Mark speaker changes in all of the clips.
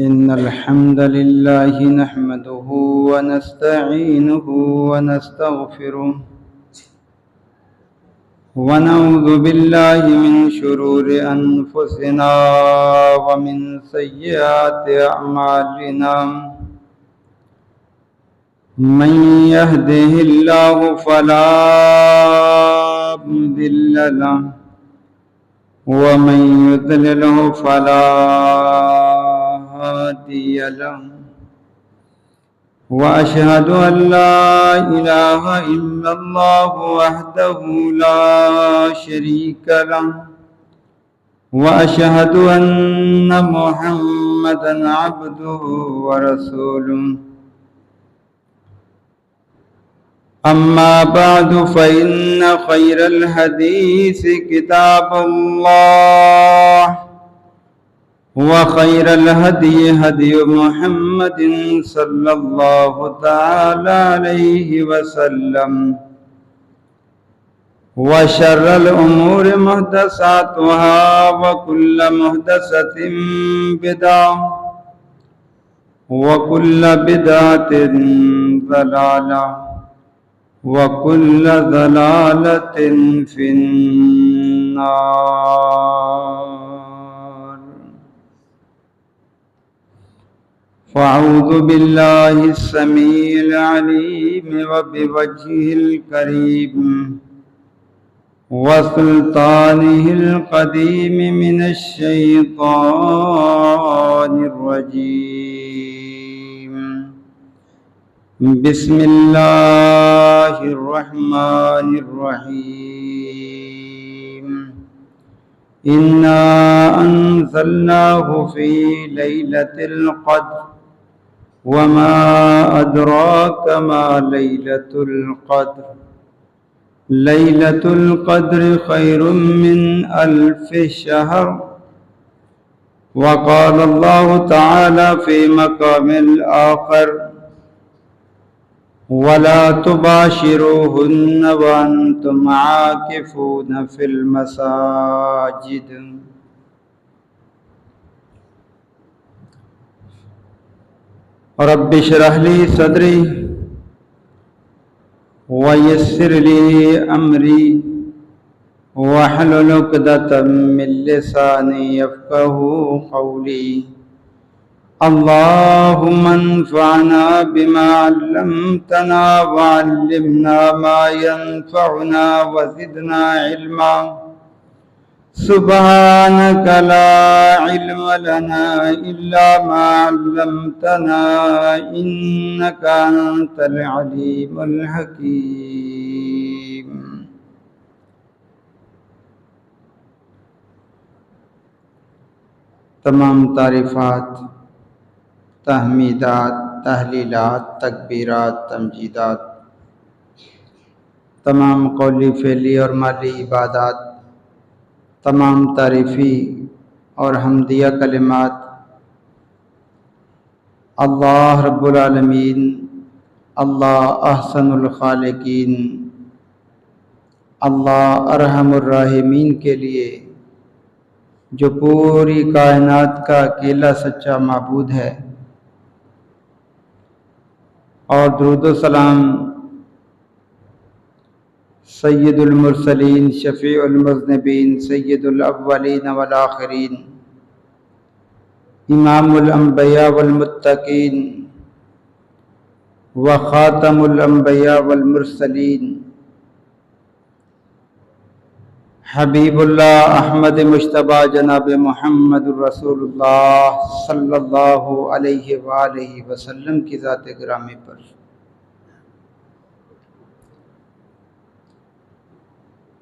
Speaker 1: إن الحمد لله نحمده ونستعينه ونستغفره ونعوذ بالله من شرور أنفسنا ومن سيئات أعمالنا من يهده الله فلا مضل له ومن يضلله فلا هادي له وأشهد أن لا إله إلا الله وحده لا شريك له وأشهد أن محمدا عبده ورسوله أما بعد فإن خير الحديث كتاب الله وخير الهدي هدي محمد صلى الله تعالى عليه وسلم وشر الأمور محدثاتها وكل محدثة بدعة وكل بدعة ضلالة وكل ضلالة في النار. فأعوذ بالله السميع العليم وبوجهه الكريم وسلطانه القديم من الشيطان الرجيم. بسم الله الرحمن الرحيم. إنا أنزلناه في ليلة القدر وما أدراك ما ليلة القدر. ليلة القدر خير من ألف شهر. وقال الله تعالى في مقام الآخر ولا تباشروهن وأنتم عاكفون في المساجد. رب اشرح لي صدري ويسر لي أمري واحلل عقدة من لساني يفقهوا قولي. اللهم انفعنا بما علمتنا وعلمنا ما ينفعنا وزدنا علما. سبحانك لا علم لنا إلا ما علمتنا إنك أنت العليم الحكيم. تمام تعریفات، تحمیدات، تحلیلات، تکبیرات، تمجیدات، تمام قولی فعلی اور مالی عبادات، تمام تعریفی اور حمدیہ کلمات اللہ رب العالمین، اللہ احسن الخالقین، اللہ ارحم الراحمین کے لیے جو پوری کائنات کا اکیلا سچا معبود ہے، اور درود و سلام سید المرسلین، شفیع المذنبین، سید الاولین والآخرین، امام الانبیاء والمتقین وخاتم الانبیاء والمرسلین، حبیب اللہ احمد مجتبیٰ جناب محمد الرسول اللہ صلی اللہ علیہ وآلہ وسلم کی ذات گرامی پر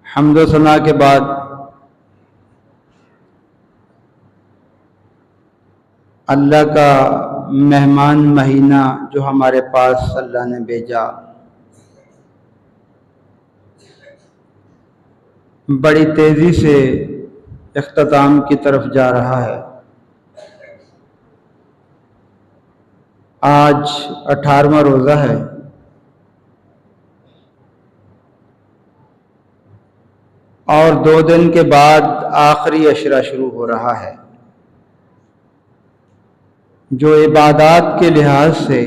Speaker 1: حمد و ثنا کے بعد اللہ کا مہمان مہینہ جو ہمارے پاس اللہ نے بھیجا، بڑی تیزی سے اختتام کی طرف جا رہا ہے۔ آج 18واں روزہ ہے اور 2 دن کے بعد آخری عشرہ شروع ہو رہا ہے۔ جو عبادات کے لحاظ سے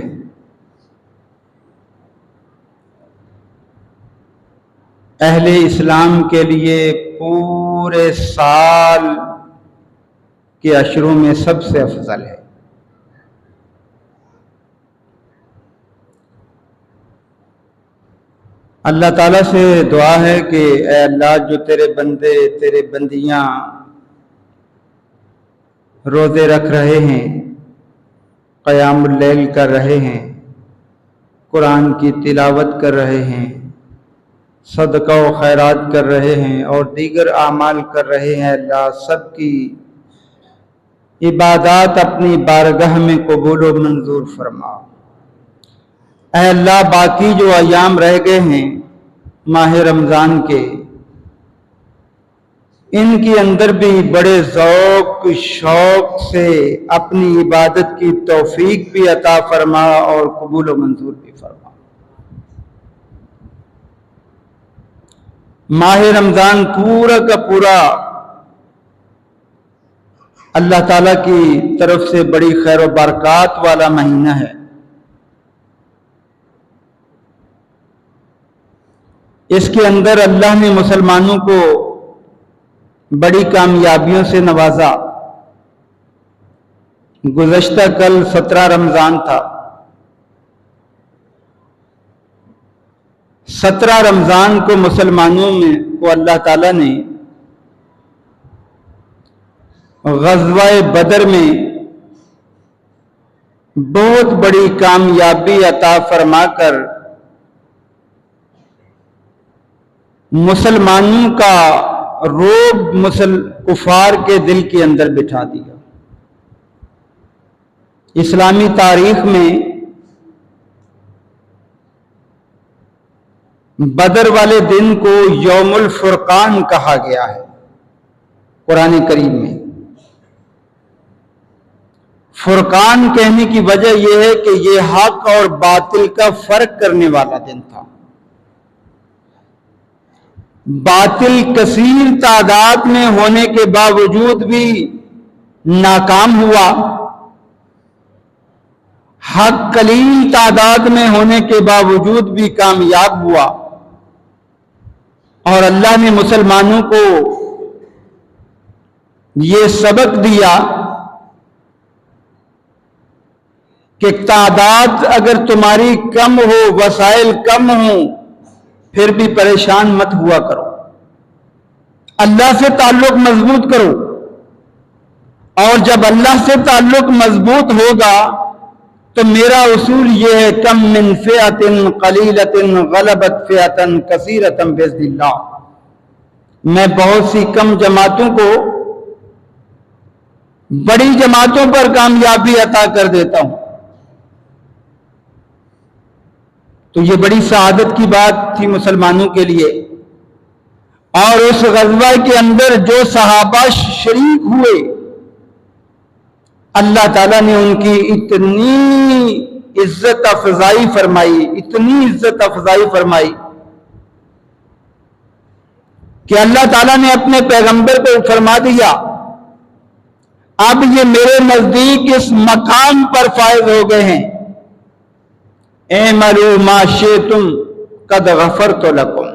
Speaker 1: اہل اسلام کے لیے پورے سال کے عشروں میں سب سے افضل ہے۔ اللہ تعالیٰ سے دعا ہے کہ اے اللہ، جو تیرے بندے تیرے بندیاں روزے رکھ رہے ہیں، قیام اللیل کر رہے ہیں، قرآن کی تلاوت کر رہے ہیں، صدقہ و خیرات کر رہے ہیں اور دیگر اعمال کر رہے ہیں، اللہ سب کی عبادات اپنی بارگاہ میں قبول و منظور فرما۔ اے اللہ، باقی جو ایام رہ گئے ہیں ماہ رمضان کے، ان کے اندر بھی بڑے ذوق شوق سے اپنی عبادت کی توفیق بھی عطا فرما اور قبول و منظور بھی فرما۔ ماہ رمضان پورا کا پورا اللہ تعالیٰ کی طرف سے بڑی خیر و برکات والا مہینہ ہے۔ اس کے اندر اللہ نے مسلمانوں کو بڑی کامیابیوں سے نوازا۔ گزشتہ کل 17 رمضان تھا۔ 17 رمضان کو مسلمانوں میں کو اللہ تعالیٰ نے غزوہ بدر میں بہت بڑی کامیابی عطا فرما کر مسلمانوں کا روب کفار کے دل کے اندر بٹھا دیا۔ اسلامی تاریخ میں بدر والے دن کو یوم الفرقان کہا گیا ہے قرآن کریم میں۔ فرقان کہنے کی وجہ یہ ہے کہ یہ حق اور باطل کا فرق کرنے والا دن تھا۔ باطل کثیر تعداد میں ہونے کے باوجود بھی ناکام ہوا، حق قلیل تعداد میں ہونے کے باوجود بھی کامیاب ہوا، اور اللہ نے مسلمانوں کو یہ سبق دیا کہ تعداد اگر تمہاری کم ہو، وسائل کم ہوں، پھر بھی پریشان مت ہوا کرو، اللہ سے تعلق مضبوط کرو، اور جب اللہ سے تعلق مضبوط ہوگا تو میرا اصول یہ ہے، کم من فئۃ قلیلۃ غلبت فئۃ کثیرۃ باذن اللہ، میں بہت سی کم جماعتوں کو بڑی جماعتوں پر کامیابی عطا کر دیتا ہوں۔ تو یہ بڑی سعادت کی بات تھی مسلمانوں کے لیے۔ اور اس غزوہ کے اندر جو صحابہ شریک ہوئے، اللہ تعالیٰ نے ان کی اتنی عزت افزائی فرمائی کہ اللہ تعالیٰ نے اپنے پیغمبر کو فرما دیا، اب یہ میرے نزدیک اس مقام پر فائز ہو گئے ہیں، اعملوا ما شئتم قد غفرت لکم۔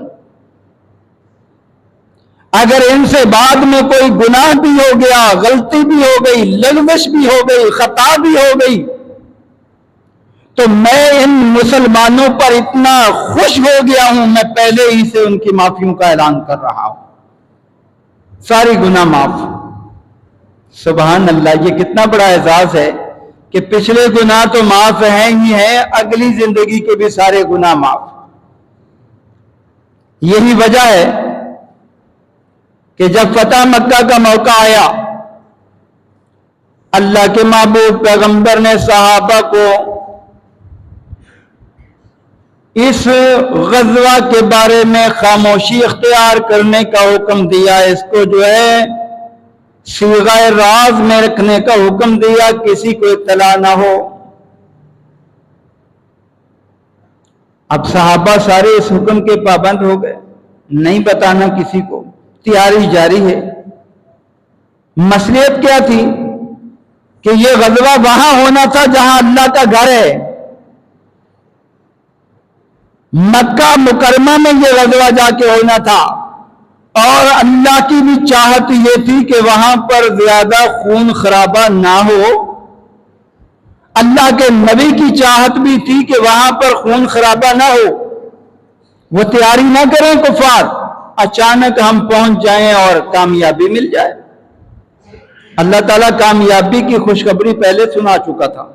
Speaker 1: اگر ان سے بعد میں کوئی گناہ بھی ہو گیا، غلطی بھی ہو گئی، لغزش بھی ہو گئی، خطا بھی ہو گئی، تو میں ان مسلمانوں پر اتنا خوش ہو گیا ہوں، میں پہلے ہی سے ان کی معافیوں کا اعلان کر رہا ہوں، ساری گناہ معاف۔ سبحان اللہ، یہ کتنا بڑا اعزاز ہے کہ پچھلے گناہ تو معاف ہیں ہی ہیں، اگلی زندگی کے بھی سارے گناہ معاف۔ یہی وجہ ہے کہ جب فتح مکہ کا موقع آیا، اللہ کے محبوب پیغمبر نے صحابہ کو اس غزوہ کے بارے میں خاموشی اختیار کرنے کا حکم دیا، اس کو جو ہے صیغہ راز میں رکھنے کا حکم دیا، کسی کو اطلاع نہ ہو۔ اب صحابہ سارے اس حکم کے پابند ہو گئے، نہیں بتانا کسی کو، تیاری جاری ہے۔ مصلحت کیا تھی کہ یہ غزوہ وہاں ہونا تھا جہاں اللہ کا گھر ہے. مکہ مکرمہ میں یہ غزوہ جا کے ہونا تھا، اور اللہ کی بھی چاہت یہ تھی کہ وہاں پر زیادہ خون خرابہ نہ ہو. اللہ کے نبی کی چاہت بھی تھی کہ وہاں پر خون خرابہ نہ ہو. وہ تیاری نہ کریں کفار، اچانک ہم پہنچ جائیں اور کامیابی مل جائے. اللہ تعالیٰ کامیابی کی خوشخبری پہلے سنا چکا تھا.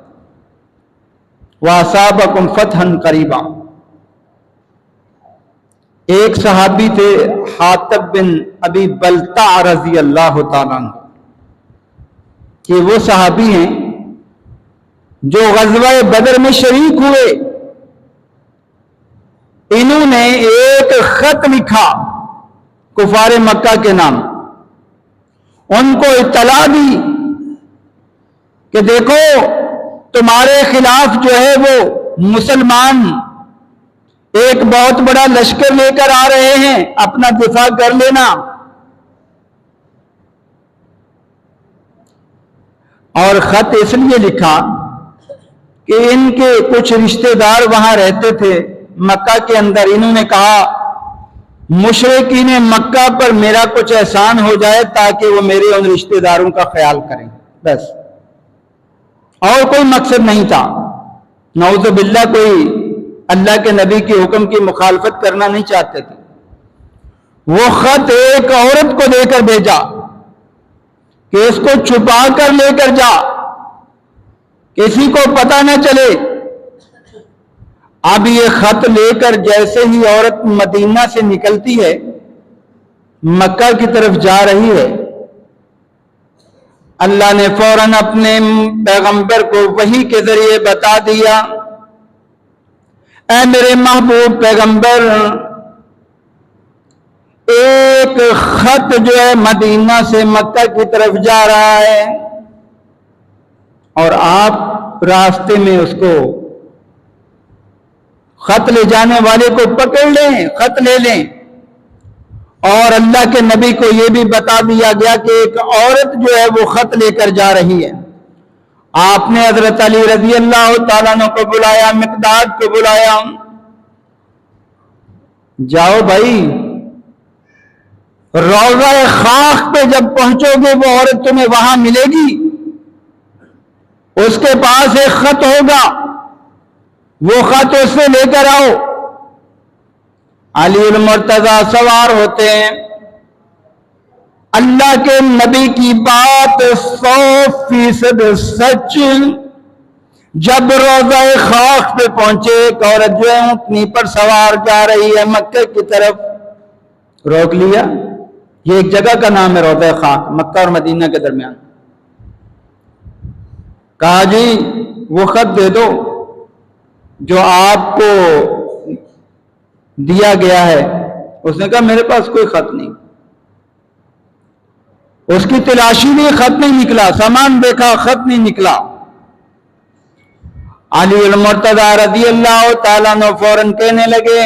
Speaker 1: وَأَصَابَكُمْ فَتْحًا قَرِيبًا. ایک صحابی تھے حاطب بن ابی بلتع رضی اللہ تعالیٰ عنہ، کہ وہ صحابی ہیں جو غزوہ بدر میں شریک ہوئے. انہوں نے ایک خط لکھا کفار مکہ کے نام، ان کو اطلاع دی کہ دیکھو تمہارے خلاف جو ہے وہ مسلمان ایک بہت بڑا لشکر لے کر آ رہے ہیں، اپنا دفاع کر لینا. اور خط اس لیے لکھا کہ ان کے کچھ رشتہ دار وہاں رہتے تھے مکہ کے اندر. انہوں نے کہا مشرکین مکہ پر میرا کچھ احسان ہو جائے تاکہ وہ میرے ان رشتہ داروں کا خیال کریں، بس. اور کوئی مقصد نہیں تھا. نعوذ باللہ کوئی اللہ کے نبی کے حکم کی مخالفت کرنا نہیں چاہتے تھے. وہ خط ایک عورت کو دے کر بھیجا کہ اس کو چھپا کر لے کر جا، کسی کو پتہ نہ چلے. اب یہ خط لے کر جیسے ہی عورت مدینہ سے نکلتی ہے، مکہ کی طرف جا رہی ہے، اللہ نے فوراً اپنے پیغمبر کو وحی کے ذریعے بتا دیا، اے میرے محبوب پیغمبر، ایک خط جو ہے مدینہ سے مکہ کی طرف جا رہا ہے، اور آپ راستے میں اس کو خط لے جانے والے کو پکڑ لیں، خط لے لیں. اور اللہ کے نبی کو یہ بھی بتا دیا گیا کہ ایک عورت جو ہے وہ خط لے کر جا رہی ہے. آپ نے حضرت علی رضی اللہ تعالیٰ عنہ کو بلایا، مقداد کو بلایا، جاؤ بھائی، روضہ خاک پہ جب پہنچو گے وہ عورت تمہیں وہاں ملے گی، اس کے پاس ایک خط ہوگا، وہ خط اس سے لے کر آؤ. علی المرتضیٰ سوار ہوتے ہیں. اللہ کے نبی کی بات 100% سچ. جب روضہ خاک پہ پہنچے، ایک عورت جو ہے اونٹنی پر سوار جا رہی ہے مکہ کی طرف، روک لیا. یہ ایک جگہ کا نام ہے روضہ خاک، مکہ اور مدینہ کے درمیان. کہا جی وہ خط دے دو جو آپ کو دیا گیا ہے. اس نے کہا میرے پاس کوئی خط نہیں. اس کی تلاشی میں خط نہیں نکلا، سامان دیکھا خط نہیں نکلا. علی المرتضیٰ رضی اللہ تعالیٰ عنہ فوراً کہنے لگے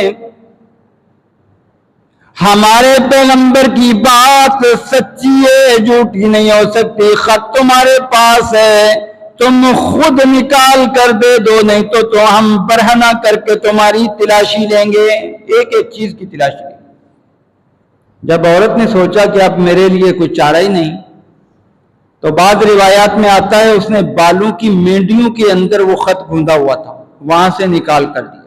Speaker 1: ہمارے پیغمبر کی بات سچی ہے، جھوٹی نہیں ہو سکتی. خط تمہارے پاس ہے، تم خود نکال کر دے دو، نہیں تو ہم برہنہ کر کے تمہاری تلاشی لیں گے، ایک ایک چیز کی تلاشی لیں گے. جب عورت نے سوچا کہ اب میرے لیے کوئی چارہ ہی نہیں، تو بعض روایات میں آتا ہے اس نے بالوں کی مینڈیوں کے اندر وہ خط گوندا ہوا تھا، وہاں سے نکال کر دیا.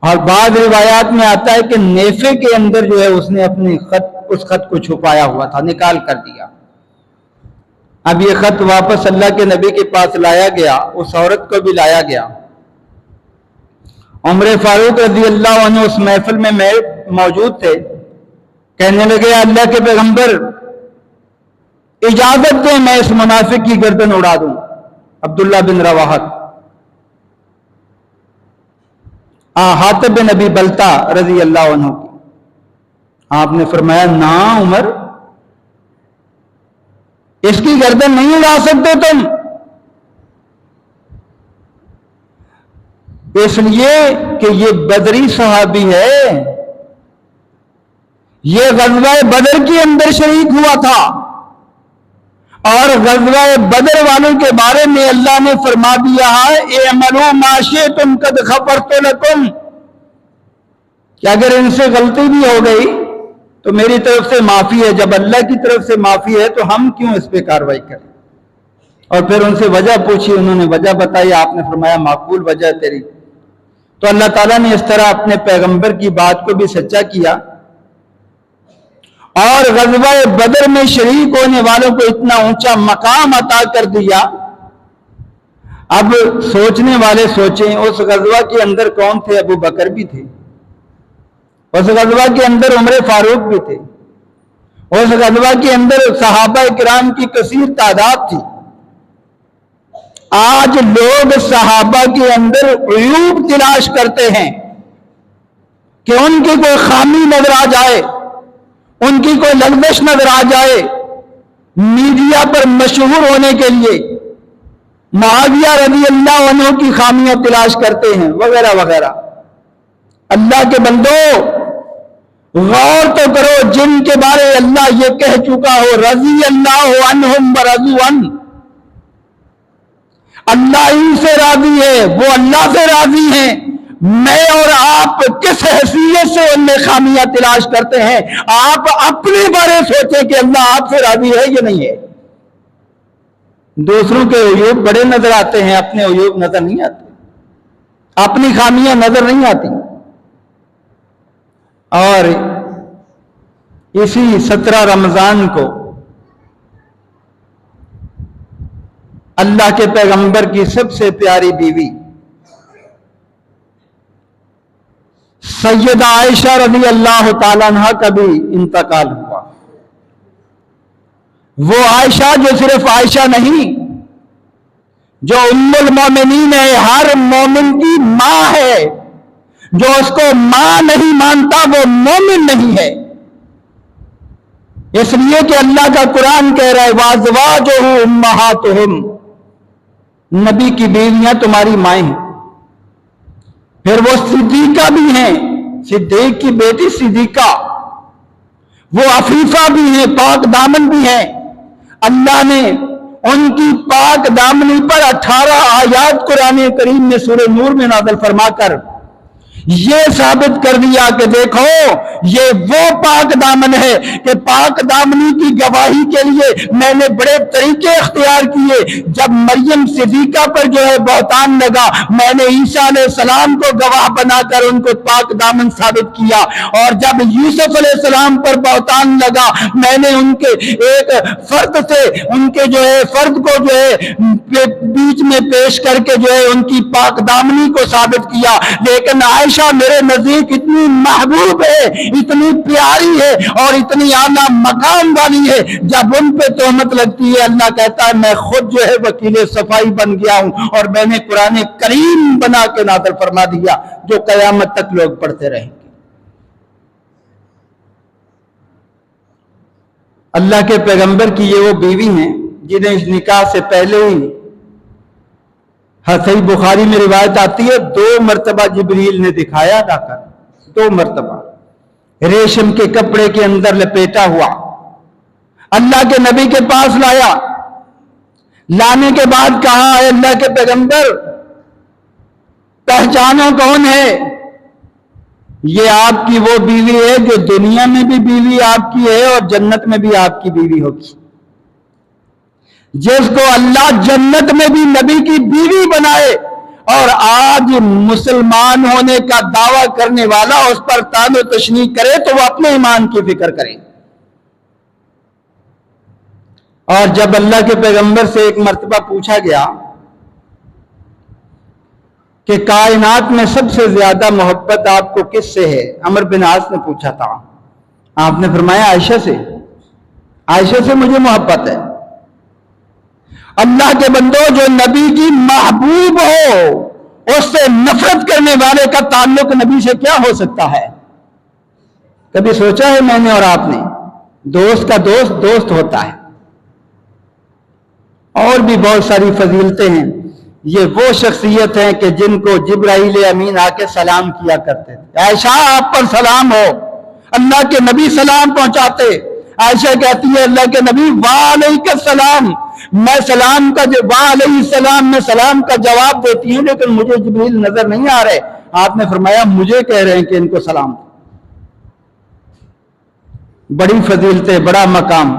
Speaker 1: اور بعض روایات میں آتا ہے کہ نیفے کے اندر جو ہے اس نے اپنے اس خط کو چھپایا ہوا تھا، نکال کر دیا. اب یہ خط واپس اللہ کے نبی کے پاس لایا گیا، اس عورت کو بھی لایا گیا. عمر فاروق رضی اللہ عنہ اس محفل میں موجود تھے. کہنے لگے اللہ کے پیغمبر اجازت دیں میں اس منافق کی گردن اڑا دوں، عبداللہ بن رواحہ، حاطب بن ابی بلتع رضی اللہ عنہ کی. آپ نے فرمایا نا عمر، اس کی گردن نہیں اڑا سکتے تم، اس لیے کہ یہ بدری صحابی ہے، یہ غزوہ بدر کے اندر شریک ہوا تھا اور غزوہ بدر والوں کے بارے میں اللہ نے فرما دیا ہے اعملوا ما شئتم قد غفرت لکم، کہ اگر ان سے غلطی بھی ہو گئی تو میری طرف سے معافی ہے۔ جب اللہ کی طرف سے معافی ہے تو ہم کیوں اس پہ کارروائی کریں؟ اور پھر ان سے وجہ پوچھی، انہوں نے وجہ بتائی، آپ نے فرمایا معقول وجہ تیری۔ تو اللہ تعالیٰ نے اس طرح اپنے پیغمبر کی بات کو بھی سچا کیا، اور غزوہ بدر میں شریک ہونے والوں کو اتنا اونچا مقام عطا کر دیا۔ اب سوچنے والے سوچیں، اس غزوہ کے اندر کون تھے؟ ابو بکر بھی تھے، اس غزوہ کے اندر عمر فاروق بھی تھے، اس غزوہ کے اندر صحابہ کرام کی کثیر تعداد تھی۔ آج لوگ صحابہ کے اندر عیوب تلاش کرتے ہیں کہ ان کی کوئی خامی نظر آ جائے، ان کی کوئی لغزش نظر آ جائے، میڈیا پر مشہور ہونے کے لیے معاویہ رضی اللہ عنہ کی خامیاں تلاش کرتے ہیں وغیرہ وغیرہ۔ اللہ کے بندو غور تو کرو، جن کے بارے اللہ یہ کہہ چکا ہو رضی اللہ عنہم ورضوا عنہ، اللہ ہی سے راضی ہے، وہ اللہ سے راضی ہیں، میں اور آپ کس حیثیت سے ان میں خامیاں تلاش کرتے ہیں؟ آپ اپنے بارے سوچیں کہ اللہ آپ سے راضی ہے یا نہیں ہے۔ دوسروں کے عیوب بڑے نظر آتے ہیں، اپنے عیوب نظر نہیں آتے، اپنی خامیاں نظر نہیں آتی۔ اور اسی 17 رمضان کو اللہ کے پیغمبر کی سب سے پیاری بیوی سیدہ عائشہ رضی اللہ تعالیٰ عنہ کا بھی انتقال ہوا۔ وہ عائشہ جو صرف عائشہ نہیں، جو ام المومنین ہے، ہر مومن کی ماں ہے، جو اس کو ماں نہیں مانتا وہ مومن نہیں ہے۔ اس لیے کہ اللہ کا قرآن کہہ رہا ہے وَأَزْوَاجُهُ أُمَّهَاتُهُمْ، نبی کی بیویاں تمہاری مائیں ہیں۔ پھر وہ صدیقہ بھی ہیں، صدیق کی بیٹی صدیقہ، وہ عفیفہ بھی ہیں، پاک دامن بھی ہیں۔ اللہ نے ان کی پاک دامنی پر 18 آیات قرآن کریم میں سورہ نور میں نازل فرما کر یہ ثابت کر دیا کہ دیکھو یہ وہ پاک دامن ہے کہ پاک دامنی کی گواہی کے لیے میں نے بڑے طریقے اختیار کیے۔ جب مریم صدیقہ پر جو ہے بہتان لگا، میں نے عیسیٰ علیہ السلام کو گواہ بنا کر ان کو پاک دامن ثابت کیا، اور جب یوسف علیہ السلام پر بہتان لگا میں نے ان کے ایک فرد سے ان کے جو ہے فرد کو جو ہے بیچ میں پیش کر کے جو ہے ان کی پاک دامنی کو ثابت کیا۔ لیکن عائشہ میرے نزدیک اتنی محبوب ہے، اتنی پیاری ہے اور اتنی اعلیٰ مقام والی ہے، جب ان پہ تہمت لگتی ہے اللہ کہتا ہے میں خود جو ہے وکیل صفائی بن گیا ہوں، اور میں نے قرآن کریم بنا کے نازل فرما دیا جو قیامت تک لوگ پڑھتے رہیں گے۔ اللہ کے پیغمبر کی یہ وہ بیوی ہیں جنہیں اس نکاح سے پہلے ہی صحیح بخاری میں روایت آتی ہے 2 مرتبہ جبریل نے دکھایا لا کر، 2 مرتبہ ریشم کے کپڑے کے اندر لپیٹا ہوا اللہ کے نبی کے پاس لایا۔ لانے کے بعد کہا اے اللہ کے پیغمبر پہچانو کون ہے؟ یہ آپ کی وہ بیوی ہے جو دنیا میں بھی بیوی آپ کی ہے اور جنت میں بھی آپ کی بیوی ہوگی، جس کو اللہ جنت میں بھی نبی کی بیوی بنائے اور آج مسلمان ہونے کا دعویٰ کرنے والا اس پر طعن و تشنیع کرے تو وہ اپنے ایمان کی فکر کرے۔ اور جب اللہ کے پیغمبر سے ایک مرتبہ پوچھا گیا کہ کائنات میں سب سے زیادہ محبت آپ کو کس سے ہے، عمر بن عاص نے پوچھا تھا، آپ نے فرمایا عائشہ سے، عائشہ سے مجھے محبت ہے۔ اللہ کے بندو جو نبی کی محبوب ہو اس سے نفرت کرنے والے کا تعلق نبی سے کیا ہو سکتا ہے؟ کبھی سوچا ہے میں نے اور آپ نے؟ دوست کا دوست دوست ہوتا ہے۔ اور بھی بہت ساری فضیلتیں ہیں۔ یہ وہ شخصیت ہیں کہ جن کو جبرائیل امین آ کے سلام کیا کرتے تھے، عائشہ آپ پر سلام ہو، اللہ کے نبی سلام پہنچاتے، عائشہ کہتی ہے اللہ کے نبی وعلیک السلام، میں سلام کا وعلیہ السلام میں سلام کا جواب دیتی ہوں، لیکن مجھے جبریل نظر نہیں آ رہے۔ آپ نے فرمایا مجھے کہہ رہے ہیں کہ ان کو سلام۔ بڑی فضیلتیں، بڑا مقام،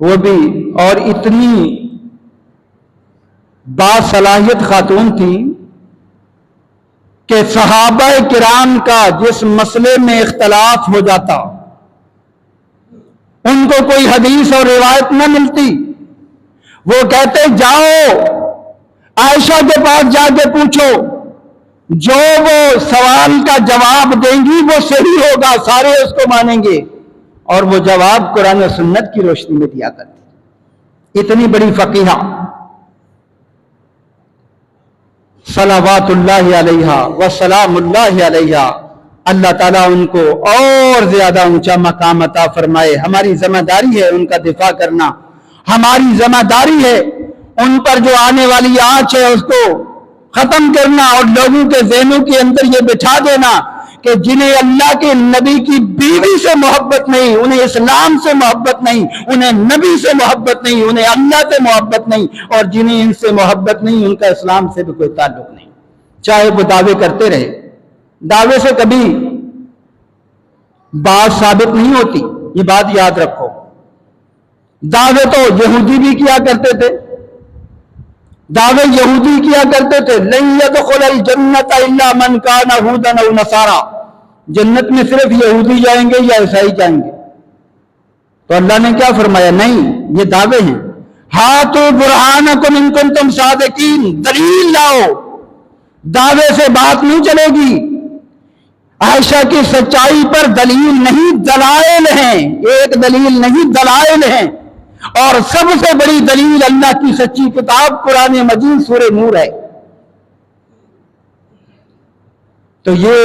Speaker 1: وہ بھی اور اتنی باصلاحیت خاتون تھی کہ صحابہ کرام کا جس مسئلے میں اختلاف ہو جاتا، ان کو کوئی حدیث اور روایت نہ ملتی، وہ کہتے جاؤ عائشہ کے پاس جا کے پوچھو، جو وہ سوال کا جواب دیں گی وہ صحیح ہوگا، سارے اس کو مانیں گے، اور وہ جواب قرآن و سنت کی روشنی میں دیا کرتی۔ اتنی بڑی فقیہہ صلوات اللہ علیہا وسلام اللہ علیہا، اللہ تعالیٰ ان کو اور زیادہ اونچا مقام عطا فرمائے۔ ہماری ذمہ داری ہے ان کا دفاع کرنا، ہماری ذمہ داری ہے ان پر جو آنے والی آنچ ہے اس کو ختم کرنا، اور لوگوں کے ذہنوں کے اندر یہ بٹھا دینا کہ جنہیں اللہ کے نبی کی بیوی سے محبت نہیں، انہیں اسلام سے محبت نہیں، انہیں نبی سے محبت نہیں، انہیں اللہ سے محبت نہیں، اور جنہیں ان سے محبت نہیں ان کا اسلام سے بھی کوئی تعلق نہیں، چاہے وہ دعوے کرتے رہے۔ دعوے سے کبھی بات ثابت نہیں ہوتی، یہ بات یاد رکھو۔ دعوے تو یہودی بھی کیا کرتے تھے، دعوے یہودی کیا کرتے تھے لن يدخل الجنة الا من كان هودا او نصارى، جنت میں صرف یہودی جائیں گے یا عیسائی جائیں گے۔ تو اللہ نے کیا فرمایا؟ نہیں، یہ دعوے ہیں۔ ہاتوا برہانکم ان کنتم صادقین، دلیل لاؤ، دعوے سے بات نہیں چلے گی۔ عائشہ کی سچائی پر دلیل نہیں دلائل ہیں، ایک دلیل نہیں دلائل ہیں، اور سب سے بڑی دلیل اللہ کی سچی کتاب قرآن مجید سورہ نور ہے۔ تو یہ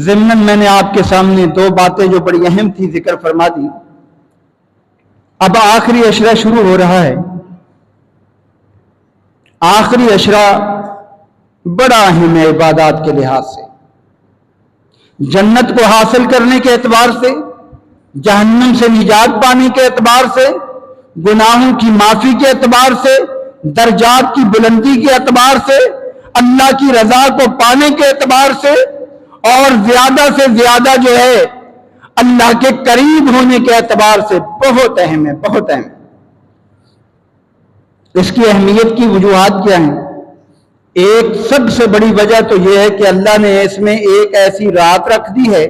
Speaker 1: ضمناً میں نے آپ کے سامنے دو باتیں جو بڑی اہم تھی ذکر فرما دی۔ اب آخری عشرہ شروع ہو رہا ہے۔ آخری عشرہ بڑا اہم ہے عبادات کے لحاظ سے، جنت کو حاصل کرنے کے اعتبار سے، جہنم سے نجات پانے کے اعتبار سے، گناہوں کی معافی کے اعتبار سے، درجات کی بلندی کے اعتبار سے، اللہ کی رضا کو پانے کے اعتبار سے، اور زیادہ سے زیادہ جو ہے اللہ کے قریب ہونے کے اعتبار سے بہت اہم ہے، بہت اہم۔ اس کی اہمیت کی وجوہات کیا ہیں؟ ایک سب سے بڑی وجہ تو یہ ہے کہ اللہ نے اس میں ایک ایسی رات رکھ دی ہے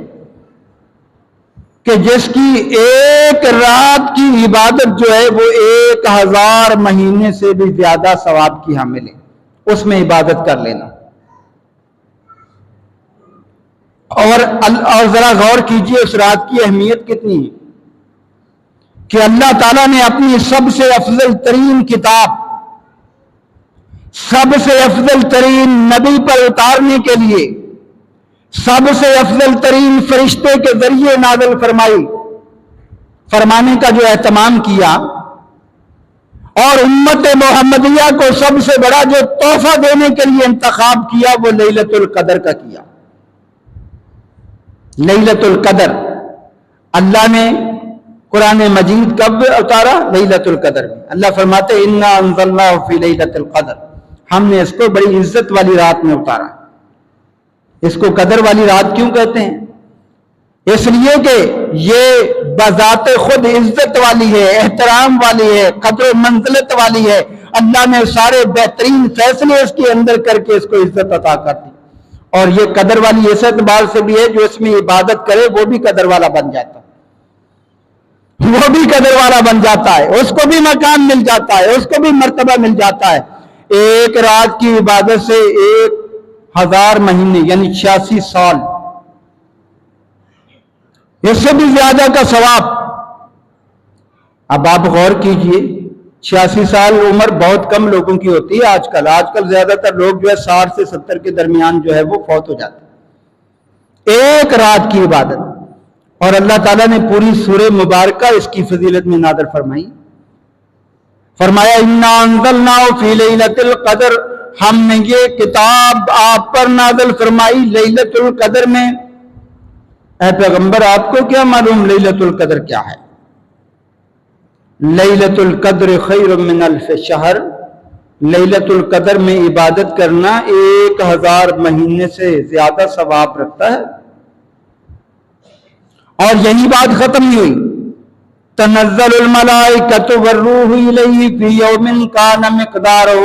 Speaker 1: کہ جس کی ایک رات کی عبادت جو ہے وہ 1000 مہینے سے بھی زیادہ ثواب کی حامل ہے، اس میں عبادت کر لینا۔ اور ذرا غور کیجئے اس رات کی اہمیت کتنی ہے کہ اللہ تعالیٰ نے اپنی سب سے افضل ترین کتاب، سب سے افضل ترین نبی پر اتارنے کے لیے سب سے افضل ترین فرشتے کے ذریعے نازل فرمانے کا جو اہتمام کیا، اور امت محمدیہ کو سب سے بڑا جو تحفہ دینے کے لیے انتخاب کیا وہ لیلۃ القدر کا کیا۔ لیلۃ القدر اللہ نے قرآن مجید کب اتارا؟ لیلۃ القدر میں۔ اللہ فرماتے انا انزلناہ فی لیلۃ القدر، ہم نے اس کو بڑی عزت والی رات میں اتارا۔ اس کو قدر والی رات کیوں کہتے ہیں؟ اس لیے کہ یہ بذات خود عزت والی ہے، احترام والی ہے، قدر و منزلت والی ہے۔ اللہ نے سارے بہترین فیصلے اس کے اندر کر کے اس کو عزت عطا کر دی، اور یہ قدر والی اس اعتبار سے بھی ہے جو اس میں عبادت کرے وہ بھی قدر والا بن جاتا ہے، وہ بھی قدر والا بن جاتا ہے، اس کو بھی مقام مل جاتا ہے، اس کو بھی مرتبہ مل جاتا ہے۔ ایک رات کی عبادت سے 1000 مہینے یعنی 86 سال، اس سے بھی زیادہ کا ثواب۔ اب آپ غور کیجئے، 86 سال عمر بہت کم لوگوں کی ہوتی ہے آج کل زیادہ تر لوگ جو ہے 60 سے 70 کے درمیان جو ہے وہ فوت ہو جاتے ہیں۔ ایک رات کی عبادت، اور اللہ تعالیٰ نے پوری سورہ مبارکہ اس کی فضیلت میں نازل فرمائی۔ فرمایا انا انزلناہ فی لیلۃ القدر، ہم نے یہ کتاب آپ پر نازل فرمائی لیلۃ القدر میں۔ اے پیغمبر آپ کو کیا معلوم لیلۃ القدر کیا ہے؟ لیلۃ القدر خیر من الف شہر، لیلۃ القدر میں عبادت کرنا 1000 مہینے سے زیادہ ثواب رکھتا ہے۔ اور یہی بات ختم نہیں ہوئی، تنزل الملائکۃ والروح الیہ فی یوم کان مقدارہ،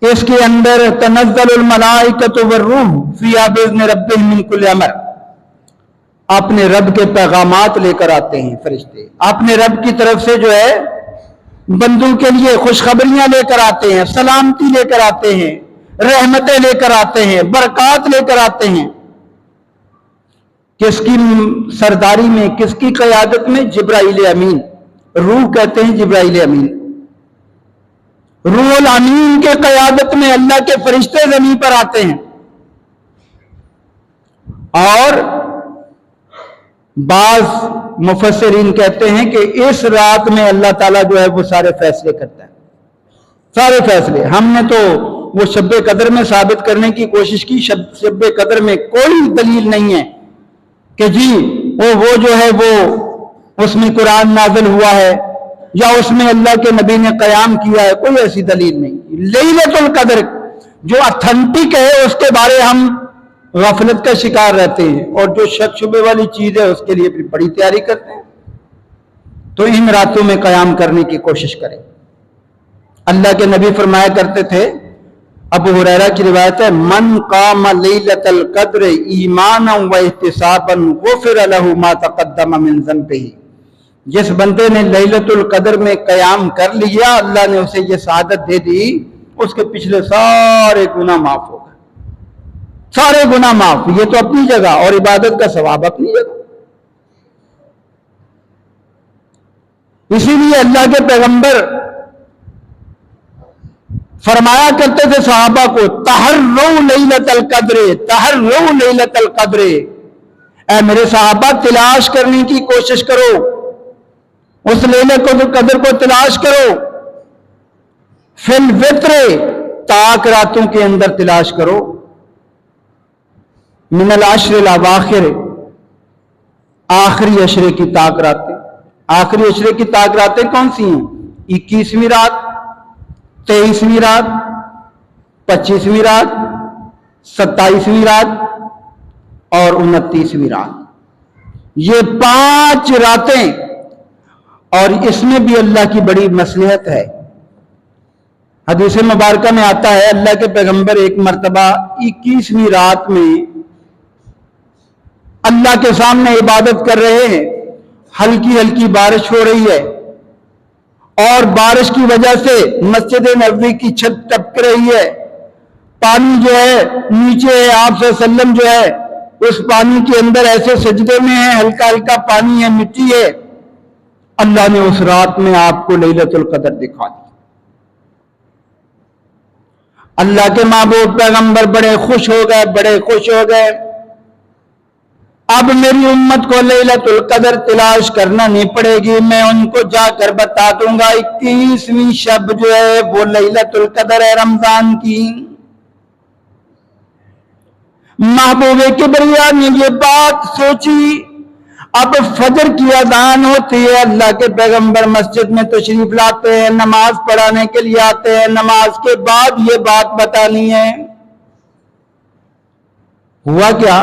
Speaker 1: اس کے اندر تنزل الملائکۃ والروح فیہا باذن ربہم من کل امر، اپنے رب کے پیغامات لے کر آتے ہیں فرشتے، اپنے رب کی طرف سے جو ہے بندوں کے لیے خوشخبریاں لے کر آتے ہیں، سلامتی لے کر آتے ہیں، رحمتیں لے کر آتے ہیں، برکات لے کر آتے ہیں۔ کس کی سرداری میں، کس کی قیادت میں؟ جبرائیل امین، روح کہتے ہیں جبرائیل امین، روح الامین کے قیادت میں اللہ کے فرشتے زمین پر آتے ہیں۔ اور بعض مفسرین کہتے ہیں کہ اس رات میں اللہ تعالیٰ جو ہے وہ سارے فیصلے کرتا ہے، سارے فیصلے۔ ہم نے تو وہ شب قدر میں ثابت کرنے کی کوشش کی، شب قدر میں کوئی دلیل نہیں ہے کہ جی وہ جو ہے وہ اس میں قرآن نازل ہوا ہے یا اس میں اللہ کے نبی نے قیام کیا ہے، کوئی ایسی دلیل نہیں۔ لیلۃ القدر جو اتھینٹک ہے اس کے بارے ہم غفلت کا شکار رہتے ہیں، اور جو شک شبے والی چیز ہے اس کے لیے بڑی تیاری کرتے ہیں۔ تو ان راتوں میں قیام کرنے کی کوشش کریں۔ اللہ کے نبی فرمایا کرتے تھے، ابو ہریرہ کی روایت ہے، من قام لیلۃ القدر ایمانا و احتسابا غفر له ما تقدم من ذنبہ، جس بندے نے لیلۃ القدر میں قیام کر لیا، اللہ نے اسے یہ سعادت دے دی، اس کے پچھلے سارے گناہ معاف ہو گئے، سارے گناہ معاف۔ یہ تو اپنی جگہ، اور عبادت کا ثواب اپنی جگہ۔ اسی لیے اللہ کے پیغمبر فرمایا کرتے تھے صحابہ کو، تحروا لیلۃ القدر، تحروا لیلۃ القدر، اے میرے صحابہ تلاش کرنے کی کوشش کرو، اس لیلۃ القدر کو تلاش کرو، فی الوتر، طاق راتوں کے اندر تلاش کرو، من العشر الاواخر، آخری عشرے کی طاق راتیں۔ آخری عشرے کی طاق راتیں کون سی ہیں؟ 21ویں رات، 23ویں رات، 25ویں رات، 27ویں رات اور 29ویں رات، یہ 5 راتیں۔ اور اس میں بھی اللہ کی بڑی مصلحت ہے۔ حدیث مبارکہ میں آتا ہے، اللہ کے پیغمبر ایک مرتبہ 21ویں رات میں اللہ کے سامنے عبادت کر رہے ہیں، ہلکی ہلکی بارش ہو رہی ہے، اور بارش کی وجہ سے مسجد نبوی کی چھت ٹپک رہی ہے، پانی جو ہے نیچے ہے، آپ صلی اللہ علیہ وسلم جو ہے اس پانی کے اندر ایسے سجدے میں ہے، ہلکا ہلکا پانی ہے، مٹی ہے۔ اللہ نے اس رات میں آپ کو لیلۃ القدر دکھا دی۔ اللہ کے محبوب پیغمبر بڑے خوش ہو گئے، بڑے خوش ہو گئے۔ اب میری امت کو لیلۃ القدر تلاش کرنا نہیں پڑے گی، میں ان کو جا کر بتا دوں گا 21ویں شب جو ہے وہ لیلۃ القدر ہے رمضان کی۔ محبوب کبریا نے یہ بات سوچی، اب فجر کی اذان ہوتی ہے، اللہ کے پیغمبر مسجد میں تشریف لاتے ہیں، نماز پڑھانے کے لیے آتے ہیں، نماز کے بعد یہ بات بتانی ہے۔ ہوا کیا،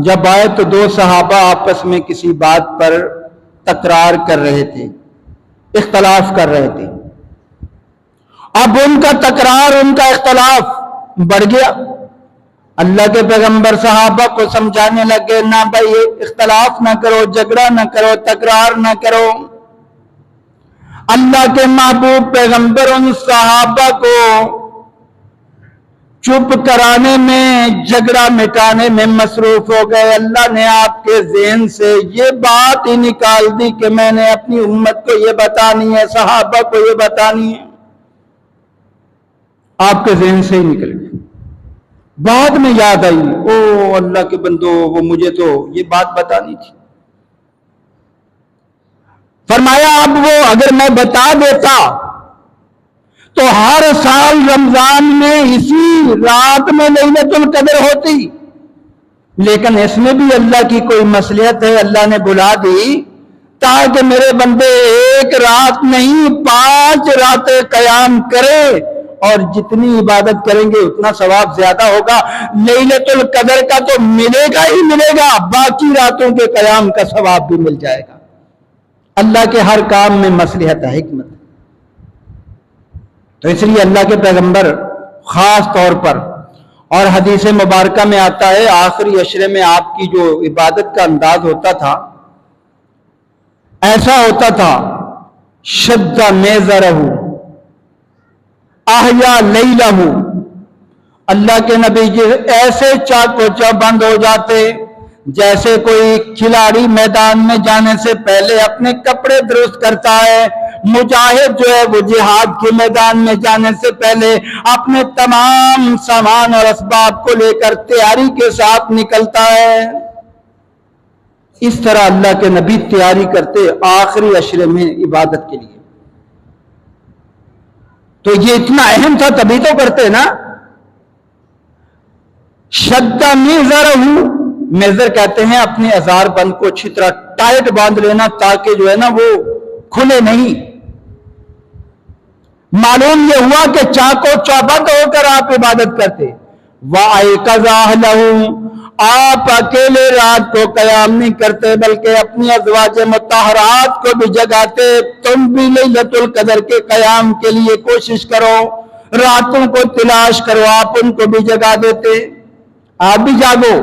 Speaker 1: جب آئے تو 2 صحابہ آپس میں کسی بات پر تکرار کر رہے تھے، اختلاف کر رہے تھے۔ اب ان کا تکرار، ان کا اختلاف بڑھ گیا۔ اللہ کے پیغمبر صحابہ کو سمجھانے لگے، نہ بھائی اختلاف نہ کرو، جھگڑا نہ کرو، تکرار نہ کرو۔ اللہ کے محبوب پیغمبر ان صحابہ کو چپ کرانے میں، جھگڑا مٹانے میں مصروف ہو گئے۔ اللہ نے آپ کے ذہن سے یہ بات ہی نکال دی کہ میں نے اپنی امت کو یہ بتانی ہے، صحابہ کو یہ بتانی ہے، آپ کے ذہن سے ہی نکل گئی۔ بعد میں یاد آئی، او اللہ کے بندو، وہ مجھے تو یہ بات بتانی تھی۔ فرمایا اب وہ اگر میں بتا دیتا تو ہر سال رمضان میں اسی رات میں لیلۃ القدر ہوتی، لیکن اس میں بھی اللہ کی کوئی مصلحت ہے، اللہ نے بلا دی تاکہ میرے بندے ایک رات نہیں 5 راتیں قیام کرے، اور جتنی عبادت کریں گے اتنا ثواب زیادہ ہوگا۔ لیلۃ القدر کا تو ملے گا ہی ملے گا، باقی راتوں کے قیام کا ثواب بھی مل جائے گا۔ اللہ کے ہر کام میں مصلحت ہے، حکمت ہے۔ تو اس لیے اللہ کے پیغمبر خاص طور پر، اور حدیث مبارکہ میں آتا ہے آخری عشرے میں آپ کی جو عبادت کا انداز ہوتا تھا، ایسا ہوتا تھا شد میزرہ احیا لیلہ، اللہ کے نبی جی ایسے چاق و چوبند ہو جاتے جیسے کوئی کھلاڑی میدان میں جانے سے پہلے اپنے کپڑے درست کرتا ہے، مجاہد جو ہے وہ جہاد کے میدان میں جانے سے پہلے اپنے تمام سامان اور اسباب کو لے کر تیاری کے ساتھ نکلتا ہے، اس طرح اللہ کے نبی تیاری کرتے آخری عشرے میں عبادت کے لیے۔ تو یہ اتنا اہم تھا تبھی تو کرتے نا۔ شدہ میزرہ، میزر کہتے ہیں اپنے ازار بند کو اچھی طرح ٹائٹ باندھ لینا تاکہ جو ہے نا وہ کھلے نہیں۔ معلوم یہ ہوا کہ چاق و چوبند ہو کر آپ عبادت کرتے۔ وَأَيْقَظَ أَهْلَهُ، آپ اکیلے رات کو قیام نہیں کرتے بلکہ اپنی ازواج مطہرات کو بھی جگاتے۔ تم بھی لیلۃ القدر کے قیام کے لیے کوشش کرو، راتوں کو تلاش کرو، آپ ان کو بھی جگا دیتے، آپ بھی جاگو۔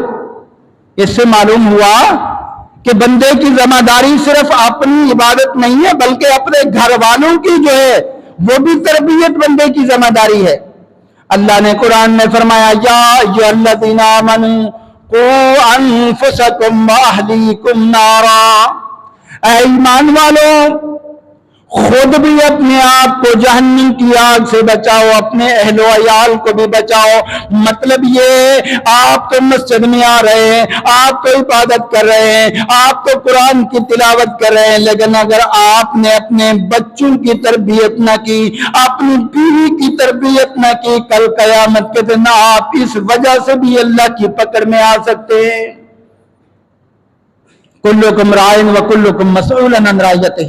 Speaker 1: اس سے معلوم ہوا کہ بندے کی ذمہ داری صرف اپنی عبادت نہیں ہے بلکہ اپنے گھر والوں کی جو ہے وہ بھی تربیت بندے کی ذمہ داری ہے۔ اللہ نے قرآن میں فرمایا یا ایھا الذین آمنوا قوا انفسکم واہلیکم نارا، اے ایمان والو خود بھی اپنے آپ کو جہنم کی آگ سے بچاؤ، اپنے اہل و عیال کو بھی بچاؤ۔ مطلب یہ آپ تو مسجد میں آ رہے ہیں، آپ تو عبادت کر رہے ہیں، آپ تو قرآن کی تلاوت کر رہے ہیں، لیکن اگر آپ نے اپنے بچوں کی تربیت نہ کی، اپنی بیوی کی تربیت نہ کی، کل قیامت کے دن آپ اس وجہ سے بھی اللہ کی پکڑ میں آ سکتے ہیں۔ کلکم راعٍ وکلکم مسئول عن رعیتہ،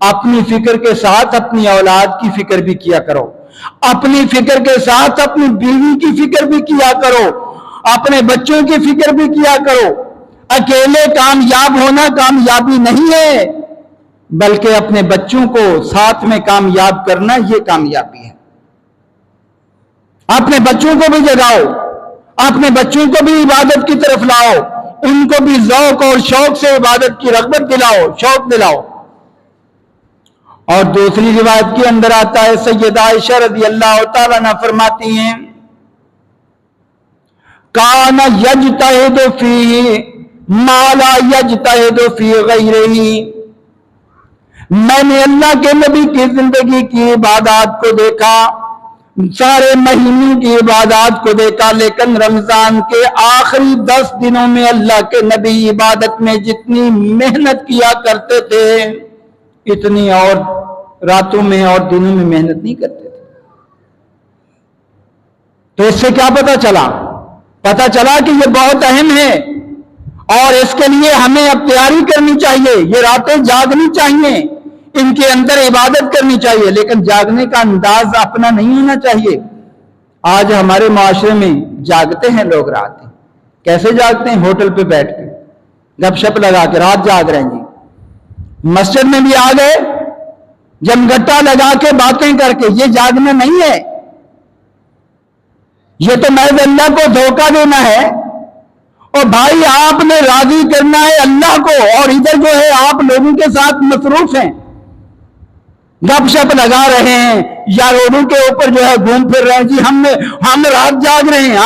Speaker 1: اپنی فکر کے ساتھ اپنی اولاد کی فکر بھی کیا کرو، اپنی فکر کے ساتھ اپنی بیوی کی فکر بھی کیا کرو، اپنے بچوں کی فکر بھی کیا کرو۔ اکیلے کامیاب ہونا کامیابی نہیں ہے بلکہ اپنے بچوں کو ساتھ میں کامیاب کرنا یہ کامیابی ہے۔ اپنے بچوں کو بھی جگاؤ، اپنے بچوں کو بھی عبادت کی طرف لاؤ، ان کو بھی ذوق اور شوق سے عبادت کی رغبت دلاؤ، شوق دلاؤ۔ اور دوسری روایت کے اندر آتا ہے سیدہ عائشہ رضی اللہ تعالیٰ عنہ فرماتی ہیں کان یجتہد فی ما لا یجتہد فی غیرہ، میں نے اللہ کے نبی کی زندگی کی عبادات کو دیکھا، سارے مہینے کی عبادات کو دیکھا، لیکن رمضان کے آخری 10 دنوں میں اللہ کے نبی عبادت میں جتنی محنت کیا کرتے تھے اتنی اور راتوں میں اور دنوں میں محنت نہیں کرتے تھے۔ تو اس سے کیا پتا چلا؟ پتا چلا کہ یہ بہت اہم ہے اور اس کے لیے ہمیں اب تیاری کرنی چاہیے، یہ راتیں جاگنی چاہیے، ان کے اندر عبادت کرنی چاہیے، لیکن جاگنے کا انداز اپنا نہیں ہونا چاہیے۔ آج ہمارے معاشرے میں جاگتے ہیں لوگ رات، کیسے جاگتے ہیں؟ ہوٹل پہ بیٹھ کے گپ شپ لگا کے رات جاگ رہے ہیں جی، مسجد میں بھی آ گئے جمگٹا لگا کے باتیں کر کے، یہ جاگنا نہیں ہے، یہ تو محض اللہ کو دھوکہ دینا ہے۔ اور بھائی آپ نے راضی کرنا ہے اللہ کو، اور ادھر جو ہے آپ لوگوں کے ساتھ مصروف ہیں، گپ شپ لگا رہے ہیں یا روڈوں کے اوپر جو ہے گھوم پھر رہے ہیں جی، ہم رات جاگ رہے ہیں،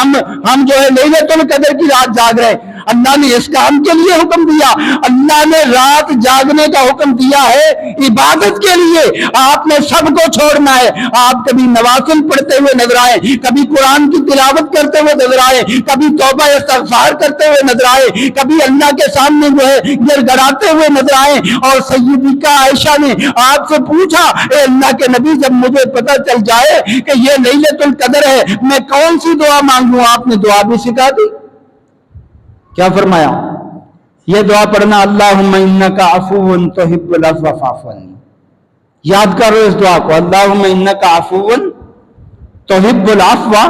Speaker 1: ہم جو ہے لیلۃ القدر کی رات جاگ رہے ہیں۔ اللہ نے اس کام کے لیے حکم دیا، اللہ نے رات جاگنے کا حکم دیا ہے عبادت کے لیے۔ آپ نے سب کو چھوڑنا ہے، آپ کبھی نوافل پڑھتے ہوئے نظر آئے، کبھی قرآن کی تلاوت کرتے ہوئے نظر آئے، کبھی توبہ استغفار کرتے ہوئے نظر آئے، کبھی اللہ کے سامنے جو ہے گر گڑاتے ہوئے نظر آئے۔ اور سیدہ عائشہ نے آپ سے پوچھا اے اللہ کے نبی جب مجھے پتہ چل جائے کہ یہ لیلۃ القدر ہے میں کون سی دعا مانگوں؟ آپ نے دعا بھی سکھا دی۔ کیا فرمایا؟ یہ دعا پڑھنا، اللہم انکا عفو تحب العفو فاعف عنی. یاد کرو اس دعا کو، اللہم انکا عفو تحب العفو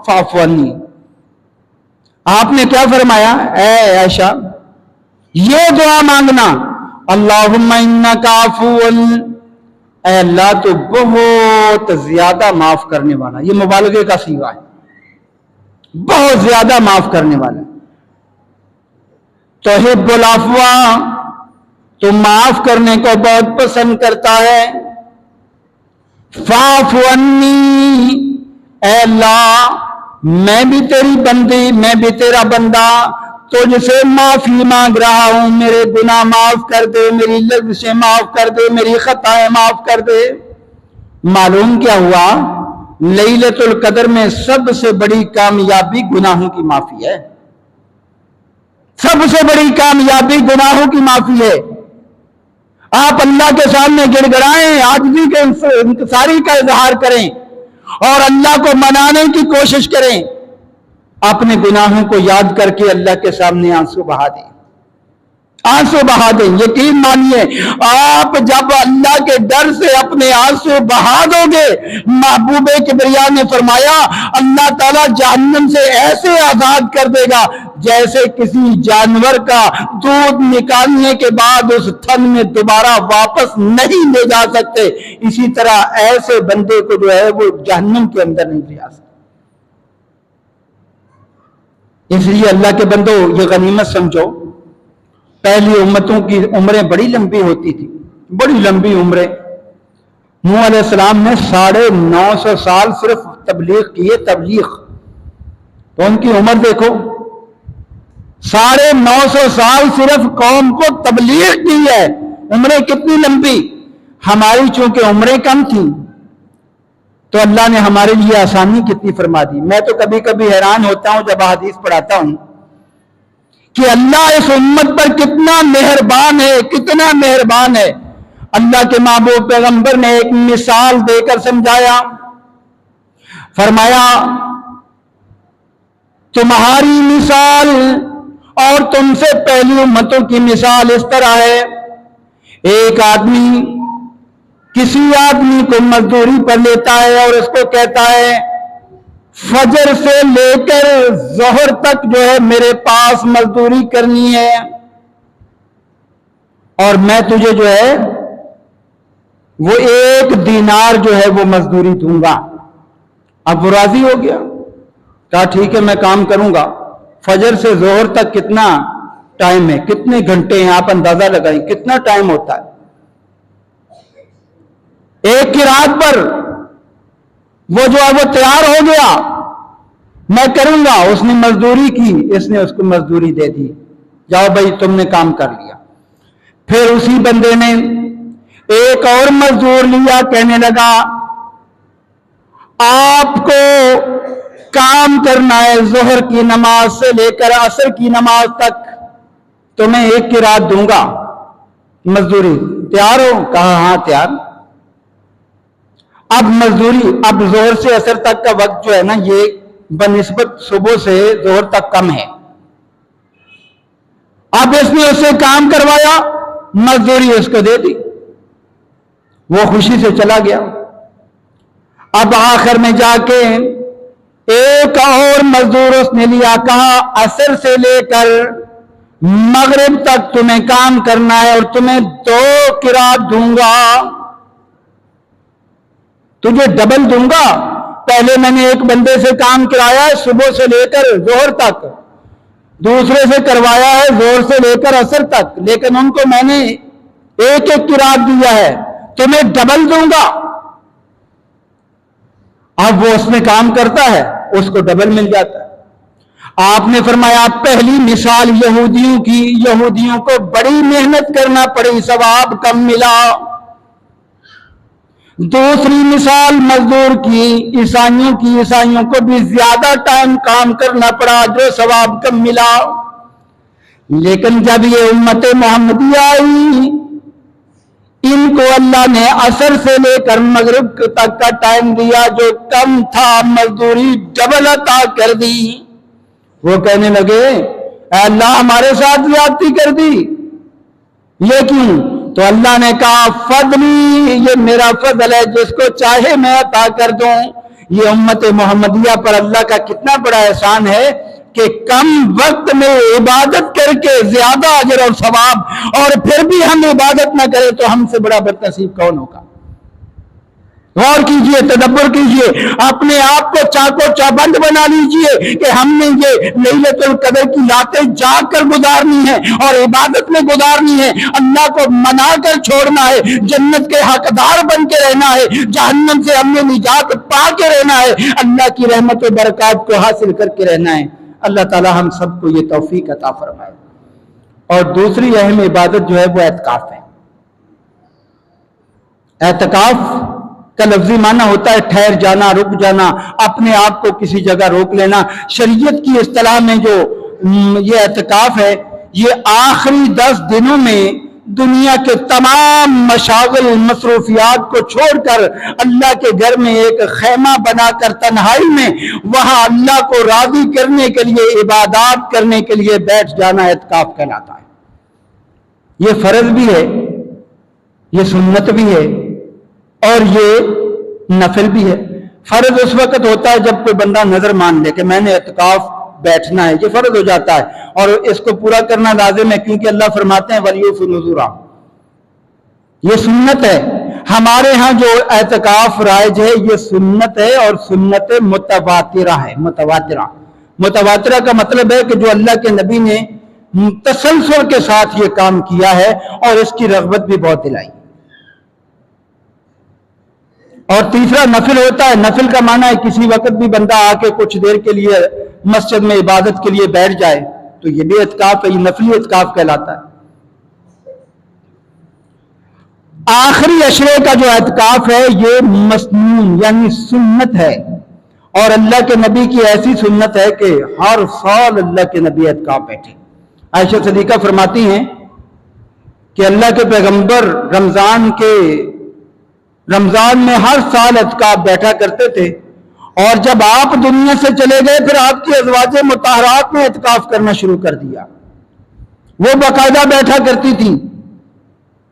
Speaker 1: فاعف عنی. آپ نے کیا فرمایا؟ اے عائشہ یہ دعا مانگنا، اللہم انکا عفو، اے اللہ تو بہت زیادہ معاف کرنے والا. یہ مبالغے کا صیغہ ہے، بہت زیادہ معاف کرنے والا. تحب العفو، تو معاف کرنے کو بہت پسند کرتا ہے. فاعف عنی، اے اللہ میں بھی تیری بندی، میں بھی تیرا بندہ، تجھ سے معافی مانگ رہا ہوں، میرے گناہ معاف کر دے، میری لغزشیں معاف کر دے، میری خطائیں معاف کر دے. معلوم کیا ہوا؟ لیلۃ القدر میں سب سے بڑی کامیابی گناہوں کی معافی ہے. سب سے بڑی کامیابی گناہوں کی معافی ہے. آپ اللہ کے سامنے گڑ گڑائیں، عاجزی کے انکساری کا اظہار کریں اور اللہ کو منانے کی کوشش کریں. اپنے گناہوں کو یاد کر کے اللہ کے سامنے آنسو بہا دیں، آنسو بہا دیں. یقین مانیے آپ جب اللہ کے ڈر سے اپنے آنسو بہا دو گے، محبوب کبریا نے فرمایا اللہ تعالیٰ جہنم سے ایسے آزاد کر دے گا جیسے کسی جانور کا دودھ نکالنے کے بعد اس تھن میں دوبارہ واپس نہیں لے جا سکتے، اسی طرح ایسے بندے کو جو ہے وہ جہنم کے اندر نہیں لے جا سکتے. اس لیے اللہ کے بندو یہ غنیمت سمجھو. پہلی امتوں کی عمریں بڑی لمبی ہوتی تھی، بڑی لمبی عمریں. نوح علیہ السلام نے 950 سال صرف تبلیغ کیے، تبلیغ. تو ان کی عمر دیکھو، 950 سال صرف قوم کو تبلیغ کی ہے. عمریں کتنی لمبی. ہماری چونکہ عمریں کم تھیں تو اللہ نے ہمارے لیے آسانی کتنی فرما دی. میں تو کبھی کبھی حیران ہوتا ہوں جب احادیث پڑھاتا ہوں کہ اللہ اس امت پر کتنا مہربان ہے، کتنا مہربان ہے. اللہ کے محبوب پیغمبر نے ایک مثال دے کر سمجھایا. فرمایا تمہاری مثال اور تم سے پہلی امتوں کی مثال اس طرح ہے. ایک آدمی کسی آدمی کو مزدوری پر لیتا ہے اور اس کو کہتا ہے فجر سے لے کر ظہر تک جو ہے میرے پاس مزدوری کرنی ہے اور میں تجھے جو ہے وہ 1 دینار جو ہے وہ مزدوری دوں گا. اب وہ راضی ہو گیا، کہا ٹھیک ہے میں کام کروں گا. فجر سے ظہر تک کتنا ٹائم ہے، کتنے گھنٹے ہیں، آپ اندازہ لگائیں کتنا ٹائم ہوتا ہے. ایک کی رات پر وہ جو ہے وہ تیار ہو گیا، میں کروں گا. اس نے مزدوری کی، اس نے اس کو مزدوری دے دی، جاؤ بھائی تم نے کام کر لیا. پھر اسی بندے نے ایک اور مزدور لیا، کہنے لگا آپ کو کام کرنا ہے ظہر کی نماز سے لے کر عصر کی نماز تک، تو میں 1 کی رات دوں گا مزدوری. تیار ہو؟ کہا ہاں تیار. اب مزدوری، اب ظہر سے عصر تک کا وقت جو ہے نا یہ بنسبت صبح سے ظہر تک کم ہے. اب اس نے اس سے کام کروایا، مزدوری اس کو دے دی، وہ خوشی سے چلا گیا. اب آخر میں جا کے ایک اور مزدور اس نے لیا، کہا عصر سے لے کر مغرب تک تمہیں کام کرنا ہے اور تمہیں 2 قرات دوں گا، تجھے ڈبل دوں گا. پہلے میں نے ایک بندے سے کام کرایا ہے صبح سے لے کر ظہر تک، دوسرے سے کروایا ہے ظہر سے لے کر عصر تک، لیکن ان کو میں نے 1 قرات دیا ہے، تمہیں ڈبل دوں گا. اب وہ اس میں کام کرتا ہے، اس کو ڈبل مل جاتا ہے. آپ نے فرمایا پہلی مثال یہودیوں کی، یہودیوں کو بڑی محنت کرنا پڑی، ثواب کم ملا. دوسری مثال مزدور کی، عیسائیوں کی، عیسائیوں کو بھی زیادہ ٹائم کام کرنا پڑا، جو ثواب کم ملا. لیکن جب یہ امت محمدیہ آئی، ان کو اللہ نے عصر سے لے کر مغرب تک کا ٹائم دیا، جو کم تھا مزدوری ڈبل عطا کر دی. وہ کہنے لگے اے اللہ ہمارے ساتھ زیادتی کر دی، یہ کیوں؟ تو اللہ نے کہا فضلی، یہ میرا فضل ہے، جس کو چاہے میں عطا کر دوں۔ یہ امت محمدیہ پر اللہ کا کتنا بڑا احسان ہے کہ کم وقت میں عبادت کر کے زیادہ اجر اور ثواب، اور پھر بھی ہم عبادت نہ کریں تو ہم سے بڑا بدنصیب کون ہوگا؟ غور کیجئے، تدبر کیجئے، اپنے آپ کو چاقو چابند بنا لیجئے کہ ہم نے یہ لیلۃ القدر کی راتیں جاگ کر گزارنی ہے اور عبادت میں گزارنی ہے، اللہ کو منا کر چھوڑنا ہے، جنت کے حقدار بن کے رہنا ہے، جہنم سے ہم نے نجات پا کے رہنا ہے، اللہ کی رحمت و برکات کو حاصل کر کے رہنا ہے۔ اللہ تعالی ہم سب کو یہ توفیق عطا فرمائے۔ اور دوسری اہم عبادت جو ہے وہ اعتکاف ہے۔ اعتکاف کا لفظی معنی ہوتا ہے ٹھہر جانا، رک جانا، اپنے آپ کو کسی جگہ روک لینا۔ شریعت کی اصطلاح میں جو یہ اعتکاف ہے، یہ آخری 10 دنوں میں دنیا کے تمام مشاغل مصروفیات کو چھوڑ کر اللہ کے گھر میں ایک خیمہ بنا کر تنہائی میں وہاں اللہ کو راضی کرنے کے لیے، عبادات کرنے کے لیے بیٹھ جانا اعتکاف کہلاتا ہے۔ یہ فرض بھی ہے، یہ سنت بھی ہے، اور یہ نفل بھی ہے۔ فرض اس وقت ہوتا ہے جب کوئی بندہ نظر مان لے کہ میں نے اعتکاف بیٹھنا ہے، یہ فرض ہو جاتا ہے، اور اس کو پورا کرنا لازم ہے، کیونکہ اللہ فرماتے ہیں وَلْيُوفُوا نُذُورَهُمْ۔ یہ سنت ہے۔ ہمارے ہاں جو اعتکاف رائج ہے یہ سنت ہے، اور سنت متواترہ ہے۔ متواترہ کا مطلب ہے کہ جو اللہ کے نبی نے تسلسل کے ساتھ یہ کام کیا ہے اور اس کی رغبت بھی بہت دلائی۔ اور تیسرا نفل ہوتا ہے۔ نفل کا معنی ہے کسی وقت بھی بندہ آ کے کچھ دیر کے لیے مسجد میں عبادت کے لیے بیٹھ جائے، تو یہ بھی اعتکاف ہے، یہ نفلی اعتکاف کہلاتا ہے۔ آخری عشرے کا جو اعتکاف ہے یہ مسنون یعنی سنت ہے، اور اللہ کے نبی کی ایسی سنت ہے کہ ہر سال اللہ کے نبی اعتکاف بیٹھے۔ عائشہ صدیقہ فرماتی ہیں کہ اللہ کے پیغمبر رمضان میں ہر سال اعتکاف بیٹھا کرتے تھے، اور جب آپ دنیا سے چلے گئے پھر آپ کی ازواج مطہرات نے اعتکاف کرنا شروع کر دیا۔ وہ باقاعدہ بیٹھا کرتی تھیں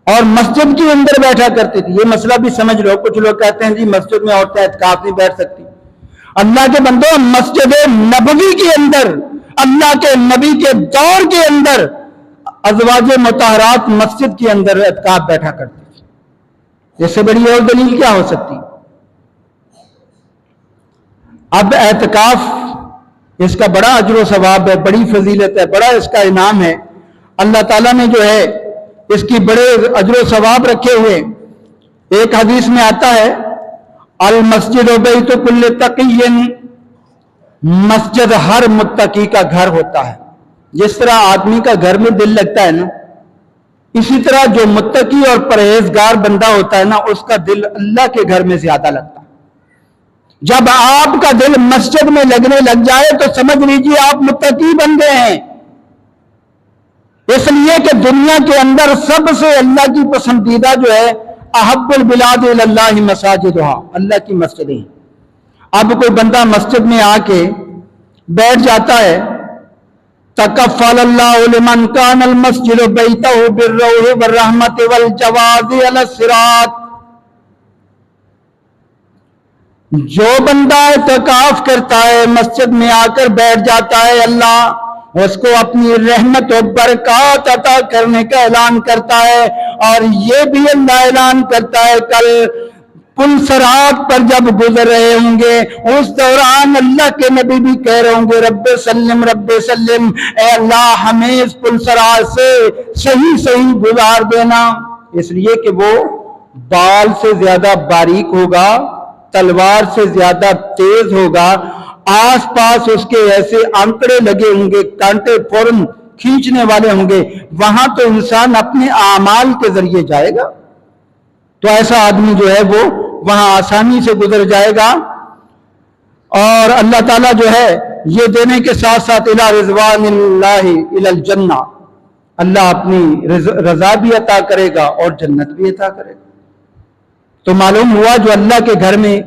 Speaker 1: اور مسجد کے اندر بیٹھا کرتی تھی۔ یہ مسئلہ بھی سمجھ لو، کچھ لوگ کہتے ہیں جی مسجد میں عورتیں اعتکاف نہیں بیٹھ سکتی۔ اللہ کے بندو، مسجد نبوی کے اندر، اللہ کے نبی کے دور کے اندر ازواج مطہرات مسجد کے اندر اعتکاف بیٹھا کرتی تھی۔ اس سے بڑی اور دلیل کیا ہو سکتی؟ اب اعتکاف، اس کا بڑا اجر و ثواب ہے، بڑی فضیلت ہے، بڑا اس کا انعام ہے۔ اللہ تعالیٰ نے جو ہے اس کی بڑے اجر و ثواب رکھے ہوئے۔ ایک حدیث میں آتا ہے المسجد بیت کل تقی، مسجد ہر متقی کا گھر ہوتا ہے۔ جس طرح آدمی کا گھر میں دل لگتا ہے نا، اسی طرح جو متقی اور پرہیزگار بندہ ہوتا ہے نا، اس کا دل اللہ کے گھر میں زیادہ لگتا ہے۔ جب آپ کا دل مسجد میں لگنے لگ جائے تو سمجھ لیجیے آپ متقی بن گئے ہیں۔ اس لیے کہ دنیا کے اندر سب سے اللہ کی پسندیدہ جو ہے احب البلاد اللہ مساجدہا، اللہ کی مسجدیں۔ اب کوئی بندہ مسجد میں آ کے بیٹھ جاتا ہے، تکفل اللہ لمن کان المسجد بیتہ بالروح والرحمت والجواز علی الصراط۔ جو بندہ اعتکاف کرتا ہے، مسجد میں آ کر بیٹھ جاتا ہے، اللہ اس کو اپنی رحمت و برکات عطا کرنے کا اعلان کرتا ہے، اور یہ بھی اللہ اعلان کرتا ہے کل پل صراط پر جب گزر رہے ہوں گے اس دوران اللہ کے نبی بھی کہہ رہے ہوں گے رب سلم رب سلم، اے اللہ ہمیں اس پل صراط سے صحیح گزار دینا۔ اس لیے کہ وہ بال سے زیادہ باریک ہوگا، تلوار سے زیادہ تیز ہوگا، آس پاس اس کے ایسے آنکڑے لگے ہوں گے، کانٹے فوراً کھینچنے والے ہوں گے، وہاں تو انسان اپنے اعمال کے ذریعے جائے گا، تو ایسا آدمی جو ہے وہ وہاں آسانی سے گزر جائے گا۔ اور اللہ تعالیٰ جو ہے یہ دینے کے ساتھ ساتھ الى رضوان اللہ الى الجنہ، اللہ اپنی رضا بھی عطا کرے گا اور جنت بھی عطا کرے گا۔ تو معلوم ہوا جو اللہ کے گھر میں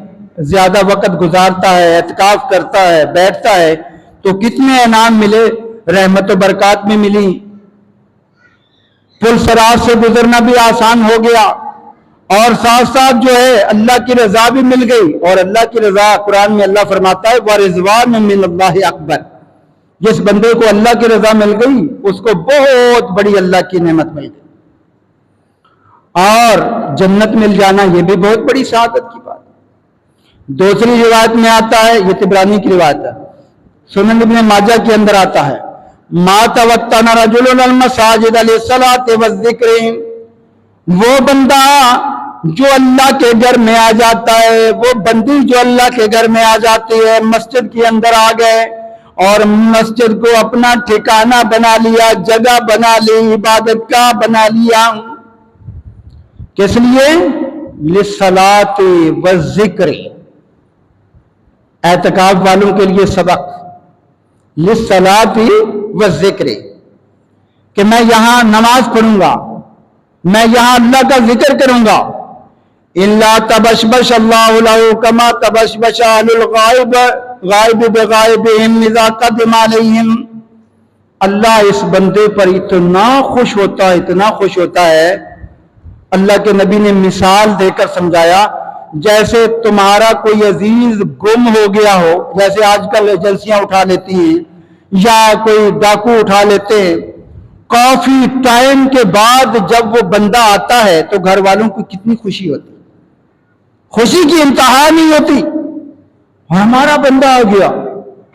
Speaker 1: زیادہ وقت گزارتا ہے، اعتکاف کرتا ہے، بیٹھتا ہے، تو کتنے انعام ملے۔ رحمت و برکات بھی ملی، پل صراط سے گزرنا بھی آسان ہو گیا، اور ساتھ ساتھ جو ہے اللہ کی رضا بھی مل گئی۔ اور اللہ کی رضا قرآن میں اللہ فرماتا ہے وَرِضْوَانٌ مِّنَ اللَّهِ اکبر، جس بندے کو اللہ کی رضا مل گئی اس کو بہت بڑی اللہ کی نعمت مل گئی، اور جنت مل جانا یہ بھی بہت بڑی سعادت کی بات ہے۔ دوسری روایت میں آتا ہے، یہ طبرانی کی روایت ہے، سنن ابن ماجہ کے اندر آتا ہے، ما توطن رجل المساجد للصلاة والذکر، وہ بندہ جو اللہ کے گھر میں آ جاتا ہے، وہ بندی جو اللہ کے گھر میں آ جاتی ہے، مسجد کے اندر آ گئے اور مسجد کو اپنا ٹھکانہ بنا لیا، جگہ بنا لی، عبادت کا بنا لیا، کس لیے؟ للصلاۃ والذکر، اعتکاف والوں کے لیے سبق، للصلاۃ والذکر، کہ میں یہاں نماز پڑھوں گا، میں یہاں اللہ کا ذکر کروں گا، الا تبشبش اللہ لہ کما تبشبش اہل الغائب غائب بغائبہم اذا قدم علیہم، اللہ اس بندے پر اتنا خوش ہوتا ہے، اتنا خوش ہوتا ہے، اللہ کے نبی نے مثال دے کر سمجھایا، جیسے تمہارا کوئی عزیز گم ہو گیا ہو، جیسے آج کل ایجنسیاں اٹھا لیتی ہیں یا کوئی ڈاکو اٹھا لیتے ہیں، کافی ٹائم کے بعد جب وہ بندہ آتا ہے تو گھر والوں کو کتنی خوشی ہوتی، خوشی کی انتہا نہیں ہوتی، ہمارا بندہ آ گیا،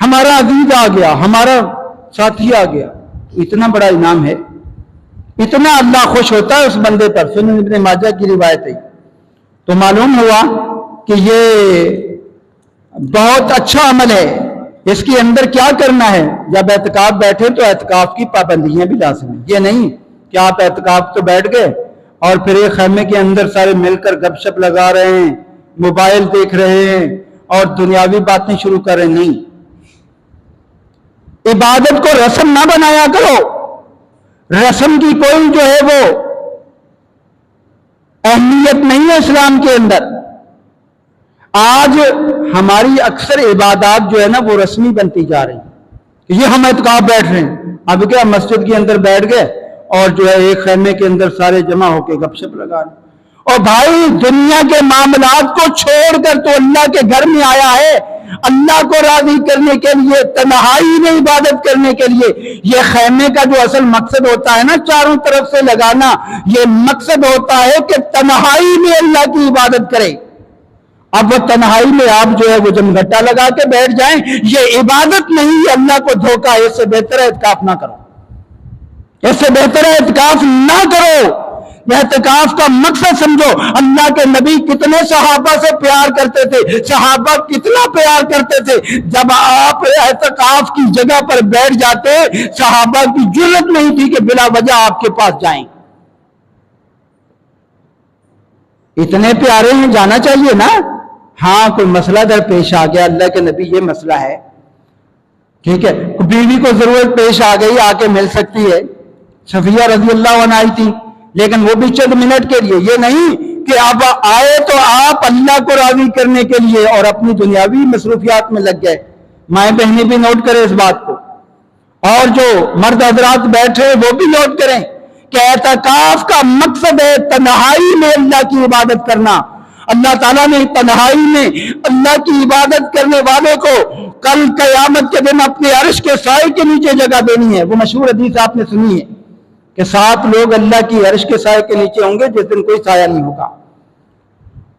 Speaker 1: ہمارا عزیز آ گیا، ہمارا ساتھی آ گیا، اتنا بڑا انعام ہے، اتنا اللہ خوش ہوتا ہے اس بندے پر۔ سنن ابن ماجہ کی روایت ہے۔ تو معلوم ہوا کہ یہ بہت اچھا عمل ہے، اس کے اندر کیا کرنا ہے؟ جب اعتکاف بیٹھے تو اعتکاف کی پابندیاں بھی لازم ہیں، یہ نہیں کہ آپ اعتکاف تو بیٹھ گئے اور پھر ایک خیمے کے اندر سارے مل کر گپ شپ لگا رہے ہیں، موبائل دیکھ رہے ہیں اور دنیاوی باتیں شروع کر رہے ہیں، نہیں، عبادت کو رسم نہ بنایا کرو، رسم کی کوئی جو ہے وہ اہمیت نہیں ہے اسلام کے اندر۔ آج ہماری اکثر عبادات جو ہے نا وہ رسمی بنتی جا رہی ہیں، یہ ہم اعتکاف بیٹھ رہے ہیں، اب کیا مسجد کے اندر بیٹھ گئے اور جو ہے ایک خیمے کے اندر سارے جمع ہو کے گپ شپ لگا رہے ہیں۔ اور بھائی دنیا کے معاملات کو چھوڑ کر تو اللہ کے گھر میں آیا ہے، اللہ کو راضی کرنے کے لیے، تنہائی میں عبادت کرنے کے لیے۔ یہ خیمے کا جو اصل مقصد ہوتا ہے نا چاروں طرف سے لگانا، یہ مقصد ہوتا ہے کہ تنہائی میں اللہ کی عبادت کرے۔ اب وہ تنہائی میں آپ جو ہے وہ جمگھٹا لگا کے بیٹھ جائیں، یہ عبادت نہیں، یہ اللہ کو دھوکا ہے۔ اس سے بہتر ہے اعتکاف نہ کرو، اس سے بہتر ہے اعتکاف نہ کرو۔ اعتکاف کا مقصد سمجھو، اللہ کے نبی کتنے صحابہ سے پیار کرتے تھے، صحابہ کتنا پیار کرتے تھے، جب آپ اعتکاف کی جگہ پر بیٹھ جاتے صحابہ کی جرأت نہیں تھی کہ بلا وجہ آپ کے پاس جائیں۔ اتنے پیارے ہیں، جانا چاہیے نا۔ ہاں کوئی مسئلہ درپیش آ گیا، اللہ کے نبی یہ مسئلہ ہے، ٹھیک ہے، بیوی کو ضرورت پیش آ گئی، آ کے مل سکتی ہے، صفیہ رضی اللہ عنہ آئی تھی، لیکن وہ بھی چند منٹ کے لیے، یہ نہیں کہ اب آئے تو آپ اللہ کو راضی کرنے کے لیے اور اپنی دنیاوی مصروفیات میں لگ گئے۔ مائیں بہنیں بھی نوٹ کریں اس بات کو، اور جو مرد حضرات بیٹھے وہ بھی نوٹ کریں کہ اعتکاف کا مقصد ہے تنہائی میں اللہ کی عبادت کرنا۔ اللہ تعالیٰ نے تنہائی میں اللہ کی عبادت کرنے والے کو کل قیامت کے دن اپنے عرش کے سائے کے نیچے جگہ دینی ہے۔ وہ مشہور حدیث آپ نے سنی ہے کہ 7 لوگ اللہ کی عرش کے سائے کے نیچے ہوں گے جس دن کوئی سایہ نہیں ہوگا۔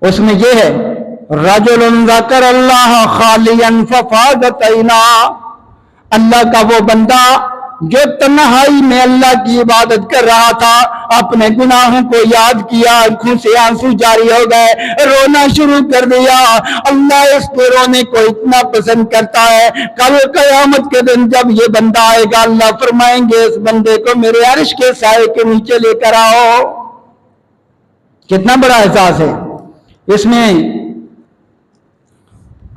Speaker 1: اس میں یہ ہے رجل ذکر اللہ خالیا ففاضت عیناہ، اللہ کا وہ بندہ جو تنہائی میں اللہ کی عبادت کر رہا تھا، اپنے گناہوں کو یاد کیا، آنکھوں سے آنسو جاری ہو گئے، رونا شروع کر دیا۔ اللہ اس کے رونے کو اتنا پسند کرتا ہے، کل قیامت کے دن جب یہ بندہ آئے گا اللہ فرمائیں گے اس بندے کو میرے عرش کے سائے کے نیچے لے کر آؤ۔ کتنا بڑا احساس ہے۔ اس میں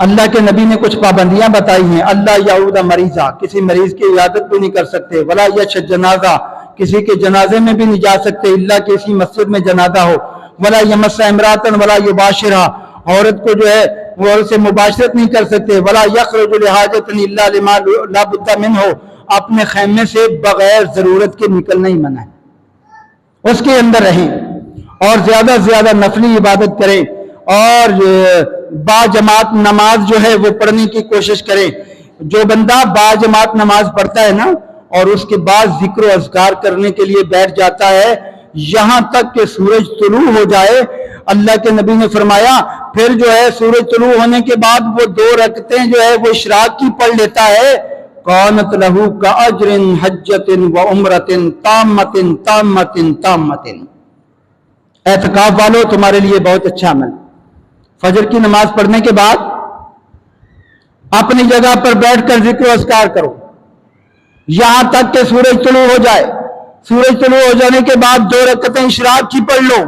Speaker 1: اللہ کے نبی نے کچھ پابندیاں بتائی ہیں۔ اللہ یعود مریضہ، کسی مریض کی عیادت بھی نہیں کر سکتے، ولا یشهد جنازہ، کسی کے جنازے میں بھی نہیں جا سکتے الا کسی مسجد میں جنازہ ہو، ولا یمس امرأۃ ولا یباشرها، عورت کو جو ہے وہ سے مباشرت نہیں کر سکتے، ولا یخرج لحاجۃ الا لما لا بد منه، اپنے خیمے سے بغیر ضرورت کے نکلنا ہی منع ہے، اس کے اندر رہیں اور زیادہ سے زیادہ نفلی عبادت کریں اور با جماعت نماز جو ہے وہ پڑھنے کی کوشش کریں۔ جو بندہ با جماعت نماز پڑھتا ہے نا اور اس کے بعد ذکر و اذکار کرنے کے لیے بیٹھ جاتا ہے یہاں تک کہ سورج طلوع ہو جائے، اللہ کے نبی نے فرمایا پھر جو ہے سورج طلوع ہونے کے بعد وہ 2 رکعتیں جو ہے وہ اشراق کی پڑھ لیتا ہے، کانت لہو کاجر حجۃ و عمرۃ تامۃ تامۃ تامۃ۔ اعتکاف والو تمہارے لیے بہت اچھا عمل، فجر کی نماز پڑھنے کے بعد اپنی جگہ پر بیٹھ کر ذکر و اذکار کرو یہاں تک کہ سورج طلوع ہو جائے۔ سورج طلوع ہو جانے کے بعد 2 رکعتیں اشراق کی پڑھ لو،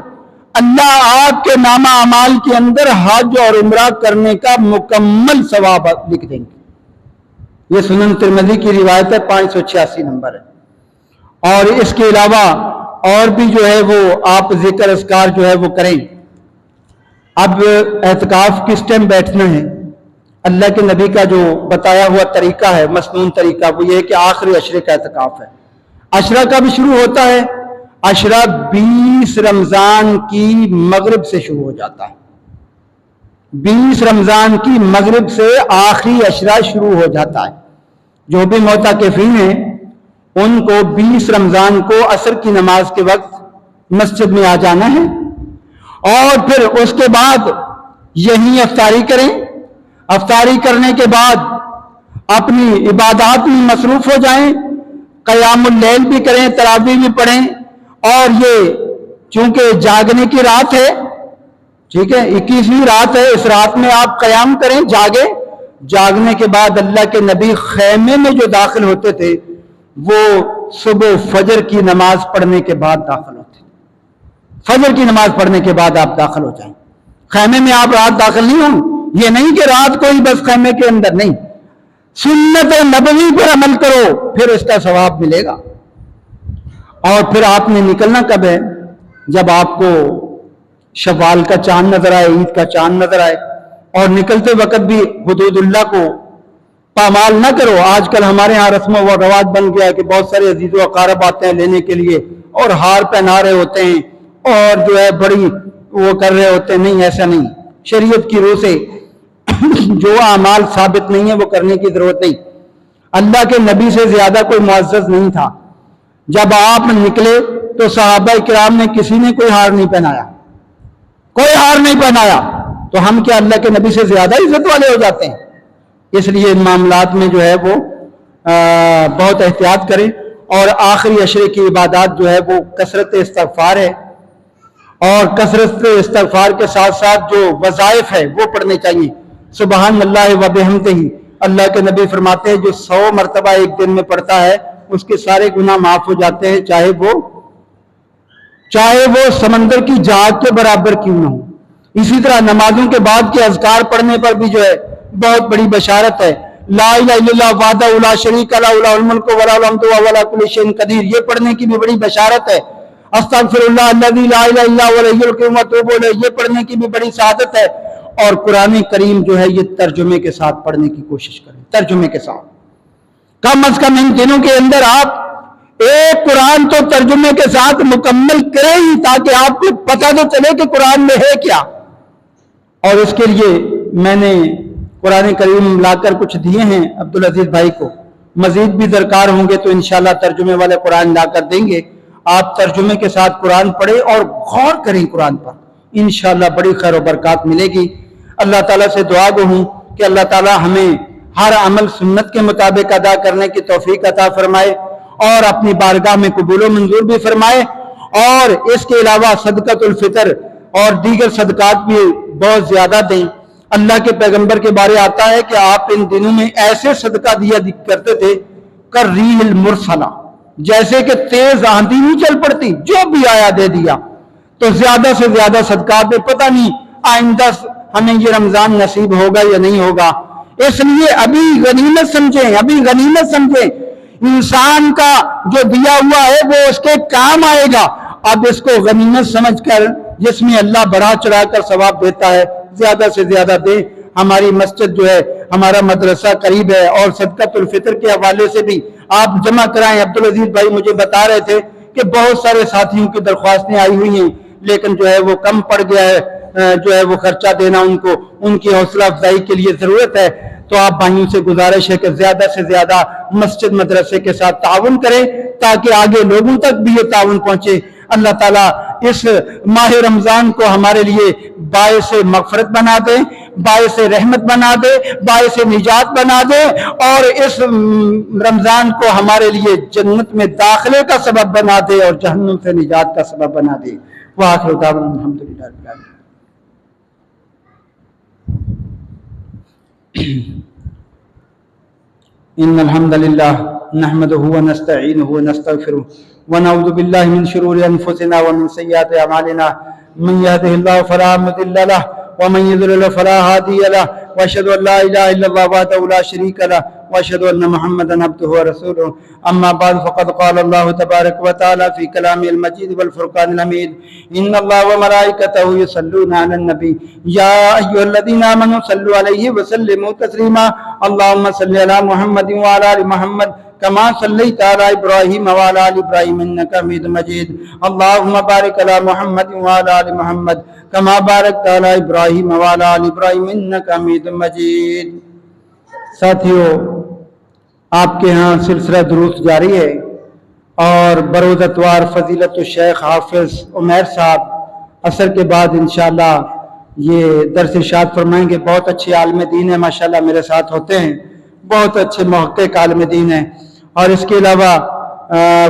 Speaker 1: اللہ آپ کے نامہ اعمال کے اندر حج اور عمرہ کرنے کا مکمل ثواب لکھ دیں گے۔ یہ سنن ترمذی کی روایت ہے، 586 نمبر ہے۔ اور اس کے علاوہ اور بھی جو ہے وہ آپ ذکر اذکار جو ہے وہ کریں۔ اب اعتکاف کس ٹائم بیٹھنا ہے؟ اللہ کے نبی کا جو بتایا ہوا طریقہ ہے، مسنون طریقہ، وہ یہ ہے کہ آخری عشرے کا اعتکاف ہے۔ عشرہ کب شروع ہوتا ہے؟ عشرہ 20 رمضان کی مغرب سے شروع ہو جاتا ہے۔ 20 رمضان کی مغرب سے آخری عشرہ شروع ہو جاتا ہے۔ جو بھی معتکفین ہیں ان کو 20 رمضان کو عصر کی نماز کے وقت مسجد میں آ جانا ہے اور پھر اس کے بعد یہیں افطاری کریں۔ افطاری کرنے کے بعد اپنی عبادات میں مصروف ہو جائیں، قیام اللیل بھی کریں، تراویح بھی پڑھیں۔ اور یہ چونکہ جاگنے کی رات ہے، ٹھیک ہے، 21ویں رات ہے، اس رات میں آپ قیام کریں، جاگیں۔ جاگنے کے بعد اللہ کے نبی خیمے میں جو داخل ہوتے تھے وہ صبح فجر کی نماز پڑھنے کے بعد داخل ہوتے تھے۔ فجر کی نماز پڑھنے کے بعد آپ داخل ہو جائیں۔ خیمے میں آپ رات داخل نہیں ہوں، یہ نہیں کہ رات کو ہی بس خیمے کے اندر، نہیں، سنت نبوی پر عمل کرو پھر اس کا ثواب ملے گا۔ اور پھر آپ نے نکلنا کب ہے؟ جب آپ کو شوال کا چاند نظر آئے، عید کا چاند نظر آئے۔ اور نکلتے وقت بھی حدود اللہ کو پامال نہ کرو۔ آج کل ہمارے ہاں رسم و رواج بن گیا کہ بہت سارے عزیز و اقارب آتے ہیں لینے کے لیے اور ہار پہنا رہے ہوتے ہیں اور جو ہے بڑی وہ کر رہے ہوتے ہیں۔ نہیں، ایسا نہیں، شریعت کی روح سے جو اعمال ثابت نہیں ہے وہ کرنے کی ضرورت نہیں۔ اللہ کے نبی سے زیادہ کوئی معزز نہیں تھا۔ جب آپ نکلے تو صحابہ کرام نے کسی نے کوئی ہار نہیں پہنایا، کوئی ہار نہیں پہنایا، تو ہم کیا اللہ کے نبی سے زیادہ عزت والے ہو جاتے ہیں؟ اس لیے ان معاملات میں جو ہے وہ بہت احتیاط کریں۔ اور آخری عشرے کی عبادات جو ہے وہ کثرت استغفار ہے، اور کثرت استغفار کے ساتھ ساتھ جو وظائف ہے وہ پڑھنے چاہیے۔ سبحان اللہ و بحمدہ، اللہ کے نبی فرماتے ہیں جو 100 مرتبہ ایک دن میں پڑھتا ہے اس کے سارے گناہ معاف ہو جاتے ہیں، چاہے وہ سمندر کی جھاگ کے برابر کیوں نہ ہو۔ اسی طرح نمازوں کے بعد کے اذکار پڑھنے پر بھی جو ہے بہت بڑی بشارت ہے۔ لا الہ الا اللہ وحدہ لا شریک لہ لہ الملک و لہ الحمد وہو علی کل شیء قدیر، یہ پڑھنے کی بھی بڑی بشارت ہے۔ استغفر اللہ الذی لا الہ الا هو الحی القیوم واتوب الیہ، یہ پڑھنے کی بھی بڑی سعادت ہے۔ اور قرآن کریم جو ہے یہ ترجمے کے ساتھ پڑھنے کی کوشش کریں، ترجمے کے ساتھ۔ کم از کم ان دنوں کے اندر آپ ایک قرآن تو ترجمے کے ساتھ مکمل کریں ہی، تاکہ آپ کو پتہ تو چلے کہ قرآن میں ہے کیا۔ اور اس کے لیے میں نے قرآن کریم لا کر کچھ دیے ہیں عبدالعزیز بھائی کو، مزید بھی درکار ہوں گے تو انشاءاللہ ترجمے والے قرآن لا کر دیں گے۔ آپ ترجمے کے ساتھ قرآن پڑھیں اور غور کریں قرآن پر، انشاءاللہ بڑی خیر و برکات ملے گی۔ اللہ تعالیٰ سے دعا گو ہوں کہ اللہ تعالیٰ ہمیں ہر عمل سنت کے مطابق ادا کرنے کی توفیق عطا فرمائے اور اپنی بارگاہ میں قبول و منظور بھی فرمائے۔ اور اس کے علاوہ صدقۃ الفطر اور دیگر صدقات بھی بہت زیادہ دیں۔ اللہ کے پیغمبر کے بارے آتا ہے کہ آپ ان دنوں میں ایسے صدقہ دیا کرتے تھے کالریح المرسلہ، جیسے کہ تیز آندھی نہیں چل پڑتی، جو بھی آیا دے دیا۔ تو زیادہ سے زیادہ صدقات دے، پتہ نہیں آئندہ ہمیں یہ رمضان نصیب ہوگا یا نہیں ہوگا، اس لیے ابھی غنیمت سمجھیں، ابھی غنیمت سمجھیں۔ انسان کا جو دیا ہوا ہے وہ اس کے کام آئے گا، اب اس کو غنیمت سمجھ کر جس میں اللہ بڑھا چڑھا کر ثواب دیتا ہے زیادہ سے زیادہ دیں۔ ہماری مسجد جو ہے، ہمارا مدرسہ قریب ہے، اور صدقۃ الفطر کے حوالے سے بھی آپ جمع کرائیں۔ عبدالعزیز بھائی مجھے بتا رہے تھے کہ بہت سارے ساتھیوں کی درخواستیں آئی ہوئی ہیں، لیکن جو ہے وہ کم پڑ گیا ہے جو ہے وہ خرچہ دینا ان کی حوصلہ افزائی کے لیے ضرورت ہے۔ تو آپ بھائیوں سے گزارش ہے کہ زیادہ سے زیادہ مسجد مدرسے کے ساتھ تعاون کریں تاکہ آگے لوگوں تک بھی یہ تعاون پہنچے۔ اللہ تعالیٰ اس ماہ رمضان کو ہمارے لیے باعث مغفرت بنا دے، باعث رحمت بنا دے، باعث نجات بنا دے، اور اس رمضان کو ہمارے لیے جنت میں داخلے کا سبب بنا دے اور جہنم سے نجات کا سبب بنا دے۔ وآخر دعوانا الحمدللہ رب العالمین۔ ان الحمد للہ نحمده ونستعینه ونستغفره ونعوذ باللہ من شرور انفسنا ومن سیئات اعمالنا من يهده الله فلا مضل له ومن يضلل فلا هادي له واشهد ان لا اله الا الله وحده لا شريك له واشهد ان محمدا عبده ورسوله اما بعد فقد قال الله تبارك وتعالى في كلامه المجيد والفرقان الحميد ان الله وملائكته يصلون على النبي يا ايها الذين امنوا صلوا عليه وسلموا تسليما اللهم صل على محمد وعلى ال محمد كما صليت على ابراهيم وعلى ال ابراهيم انك حميد مجيد اللهم بارك على محمد وعلى ال محمد كما باركت على ابراهيم وعلى ال ابراهيم انك حميد مجيد۔ ساتھیو، آپ کے ہاں سلسلہ دروس جاری ہے، اور بروز اتوار فضیلت الشیخ حافظ عمیر صاحب عصر کے بعد انشاءاللہ یہ درس ارشاد فرمائیں گے۔ بہت اچھے عالم دین ہیں ماشاءاللہ، میرے ساتھ ہوتے ہیں، بہت اچھے محقق عالم دین ہیں۔ اور اس کے علاوہ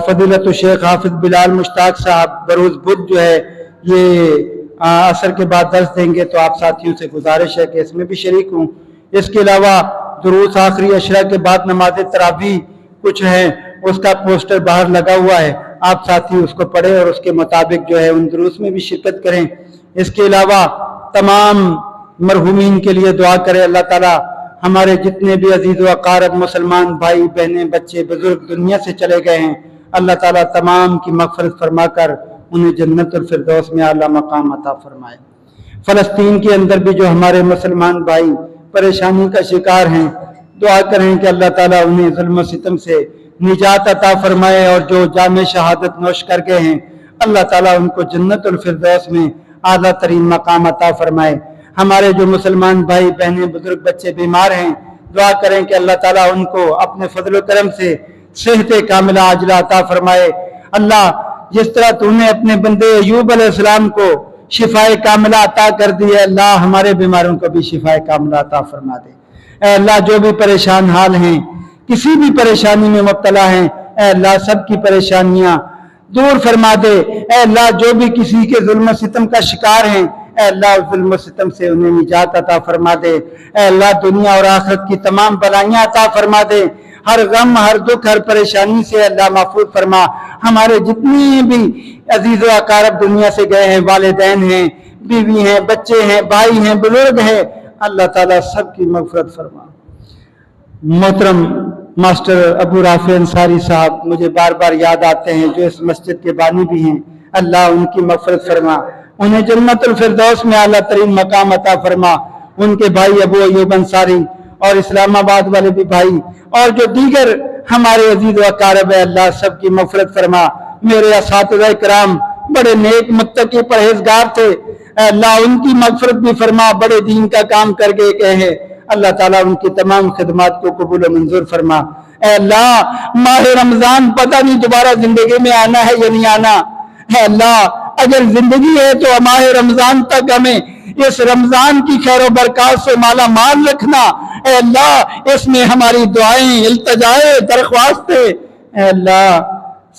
Speaker 1: فضیلت الشیخ حافظ بلال مشتاق صاحب بروز بدھ جو ہے یہ عصر کے بعد درس دیں گے، تو آپ ساتھیوں سے گزارش ہے کہ اس میں بھی شریک ہوں۔ اس کے علاوہ دروس آخری عشرہ کے بعد نماز تراویح کچھ ہیں، اس کا پوسٹر باہر لگا ہوا ہے، آپ ساتھی اس کو پڑھیں اور اس کے مطابق جو ہے ان دروس میں بھی شرکت کریں۔ اس کے علاوہ تمام مرحومین کے لیے دعا کریں، اللہ تعالیٰ ہمارے جتنے بھی عزیز و اقارب مسلمان بھائی بہنیں بچے بزرگ دنیا سے چلے گئے ہیں، اللہ تعالیٰ تمام کی مغفرت فرما کر انہیں جنت الفردوس میں اعلیٰ مقام عطا فرمائے۔ فلسطین کے اندر بھی جو ہمارے مسلمان بھائی پریشانی کا شکار ہیں، دعا کریں کہ اللہ تعالیٰ انہیں ظلم و ستم سے نجات عطا فرمائے، اور جو جام شہادت نوش کر گئے ہیں اللہ تعالیٰ ان کو جنت الفردوس میں اعلیٰ ترین مقام عطا فرمائے۔ ہمارے جو مسلمان بھائی بہنیں بزرگ بچے بیمار ہیں، دعا کریں کہ اللہ تعالیٰ ان کو اپنے فضل و کرم سے صحت کاملہ عاجلہ عطا فرمائے۔ اللہ جس طرح تو نے اپنے بندے ایوب علیہ السلام کو شفائے کاملہ عطا کر دی ہے، اللہ ہمارے بیماروں کو بھی شفائے کاملہ عطا فرما دے۔ اے اللہ جو بھی پریشان حال ہیں، کسی بھی پریشانی میں مبتلا ہیں، اے اللہ سب کی پریشانیاں دور فرما دے۔ اے اللہ جو بھی کسی کے ظلم و ستم کا شکار ہیں، اے اللہ ظلم و ستم سے انہیں نجات عطا فرما دے۔ اے اللہ دنیا اور آخرت کی تمام بلائیاں عطا فرما دے، ہر غم ہر دکھ ہر پریشانی سے اللہ محفوظ فرما۔ ہمارے جتنی بھی عزیز و اقارب دنیا سے گئے ہیں، والدین ہیں، بیوی ہیں، بچے ہیں، بھائی ہیں، بزرگ ہیں، اللہ تعالیٰ سب کی مغفرت فرما۔ محترم ماسٹر ابو رافع انصاری صاحب مجھے بار بار یاد آتے ہیں، جو اس مسجد کے بانی بھی ہیں، اللہ ان کی مغفرت فرما، انہیں جنت الفردوس میں اعلیٰ ترین مقام عطا فرما۔ ان کے بھائی ابو ایوب انصاری اور اسلام آباد والے بھی بھائی اور جو دیگر ہمارے عزیز و اقارب ہے، اللہ سب کی مغفرت فرما۔ میرے اساتذہ کرام بڑے نیک متقی پرہیزگار تھے، اے اللہ ان کی مغفرت بھی فرما، بڑے دین کا کام کر کے گئے ہیں، اللہ تعالیٰ ان کی تمام خدمات کو قبول و منظور فرما۔ اے اللہ ماہ رمضان پتہ نہیں دوبارہ زندگی میں آنا ہے یا نہیں آنا، اے اللہ اگر زندگی ہے تو ماہ رمضان تک ہمیں اس رمضان کی خیر و برکات سے مالا مال رکھنا۔ اے اللہ اس میں ہماری دعائیں، التجائیں، درخواستیں اے اللہ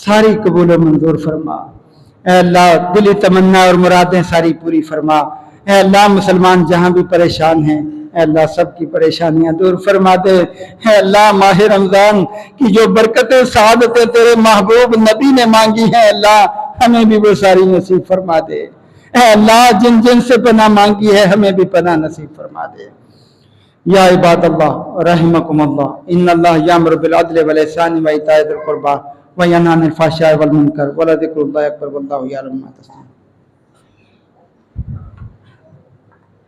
Speaker 1: ساری قبول و منظور فرما۔ اے اللہ دلی تمنا اور مرادیں ساری پوری فرما۔ اے اللہ مسلمان جہاں بھی پریشان ہیں، اے اللہ سب کی پریشانیاں دور فرما دے۔ اے اللہ ماہ رمضان کی جو برکتیں سعادتیں تیرے محبوب نبی نے مانگی ہیں، اللہ ہمیں بھی وہ ساری نصیب فرما دے۔ اے اللہ جن جن سے پناہ مانگی ہے ہمیں بھی پناہ نصیب فرما دے۔ یا عباد اللہ رحمکم اللہ ان اللہ یامر بالعدل والاحسان وایتاء ذی القربی وینہی عن الفحشاء والمنکر ولذکر اللہ اکبر واللہ یعلم ما تصنعون۔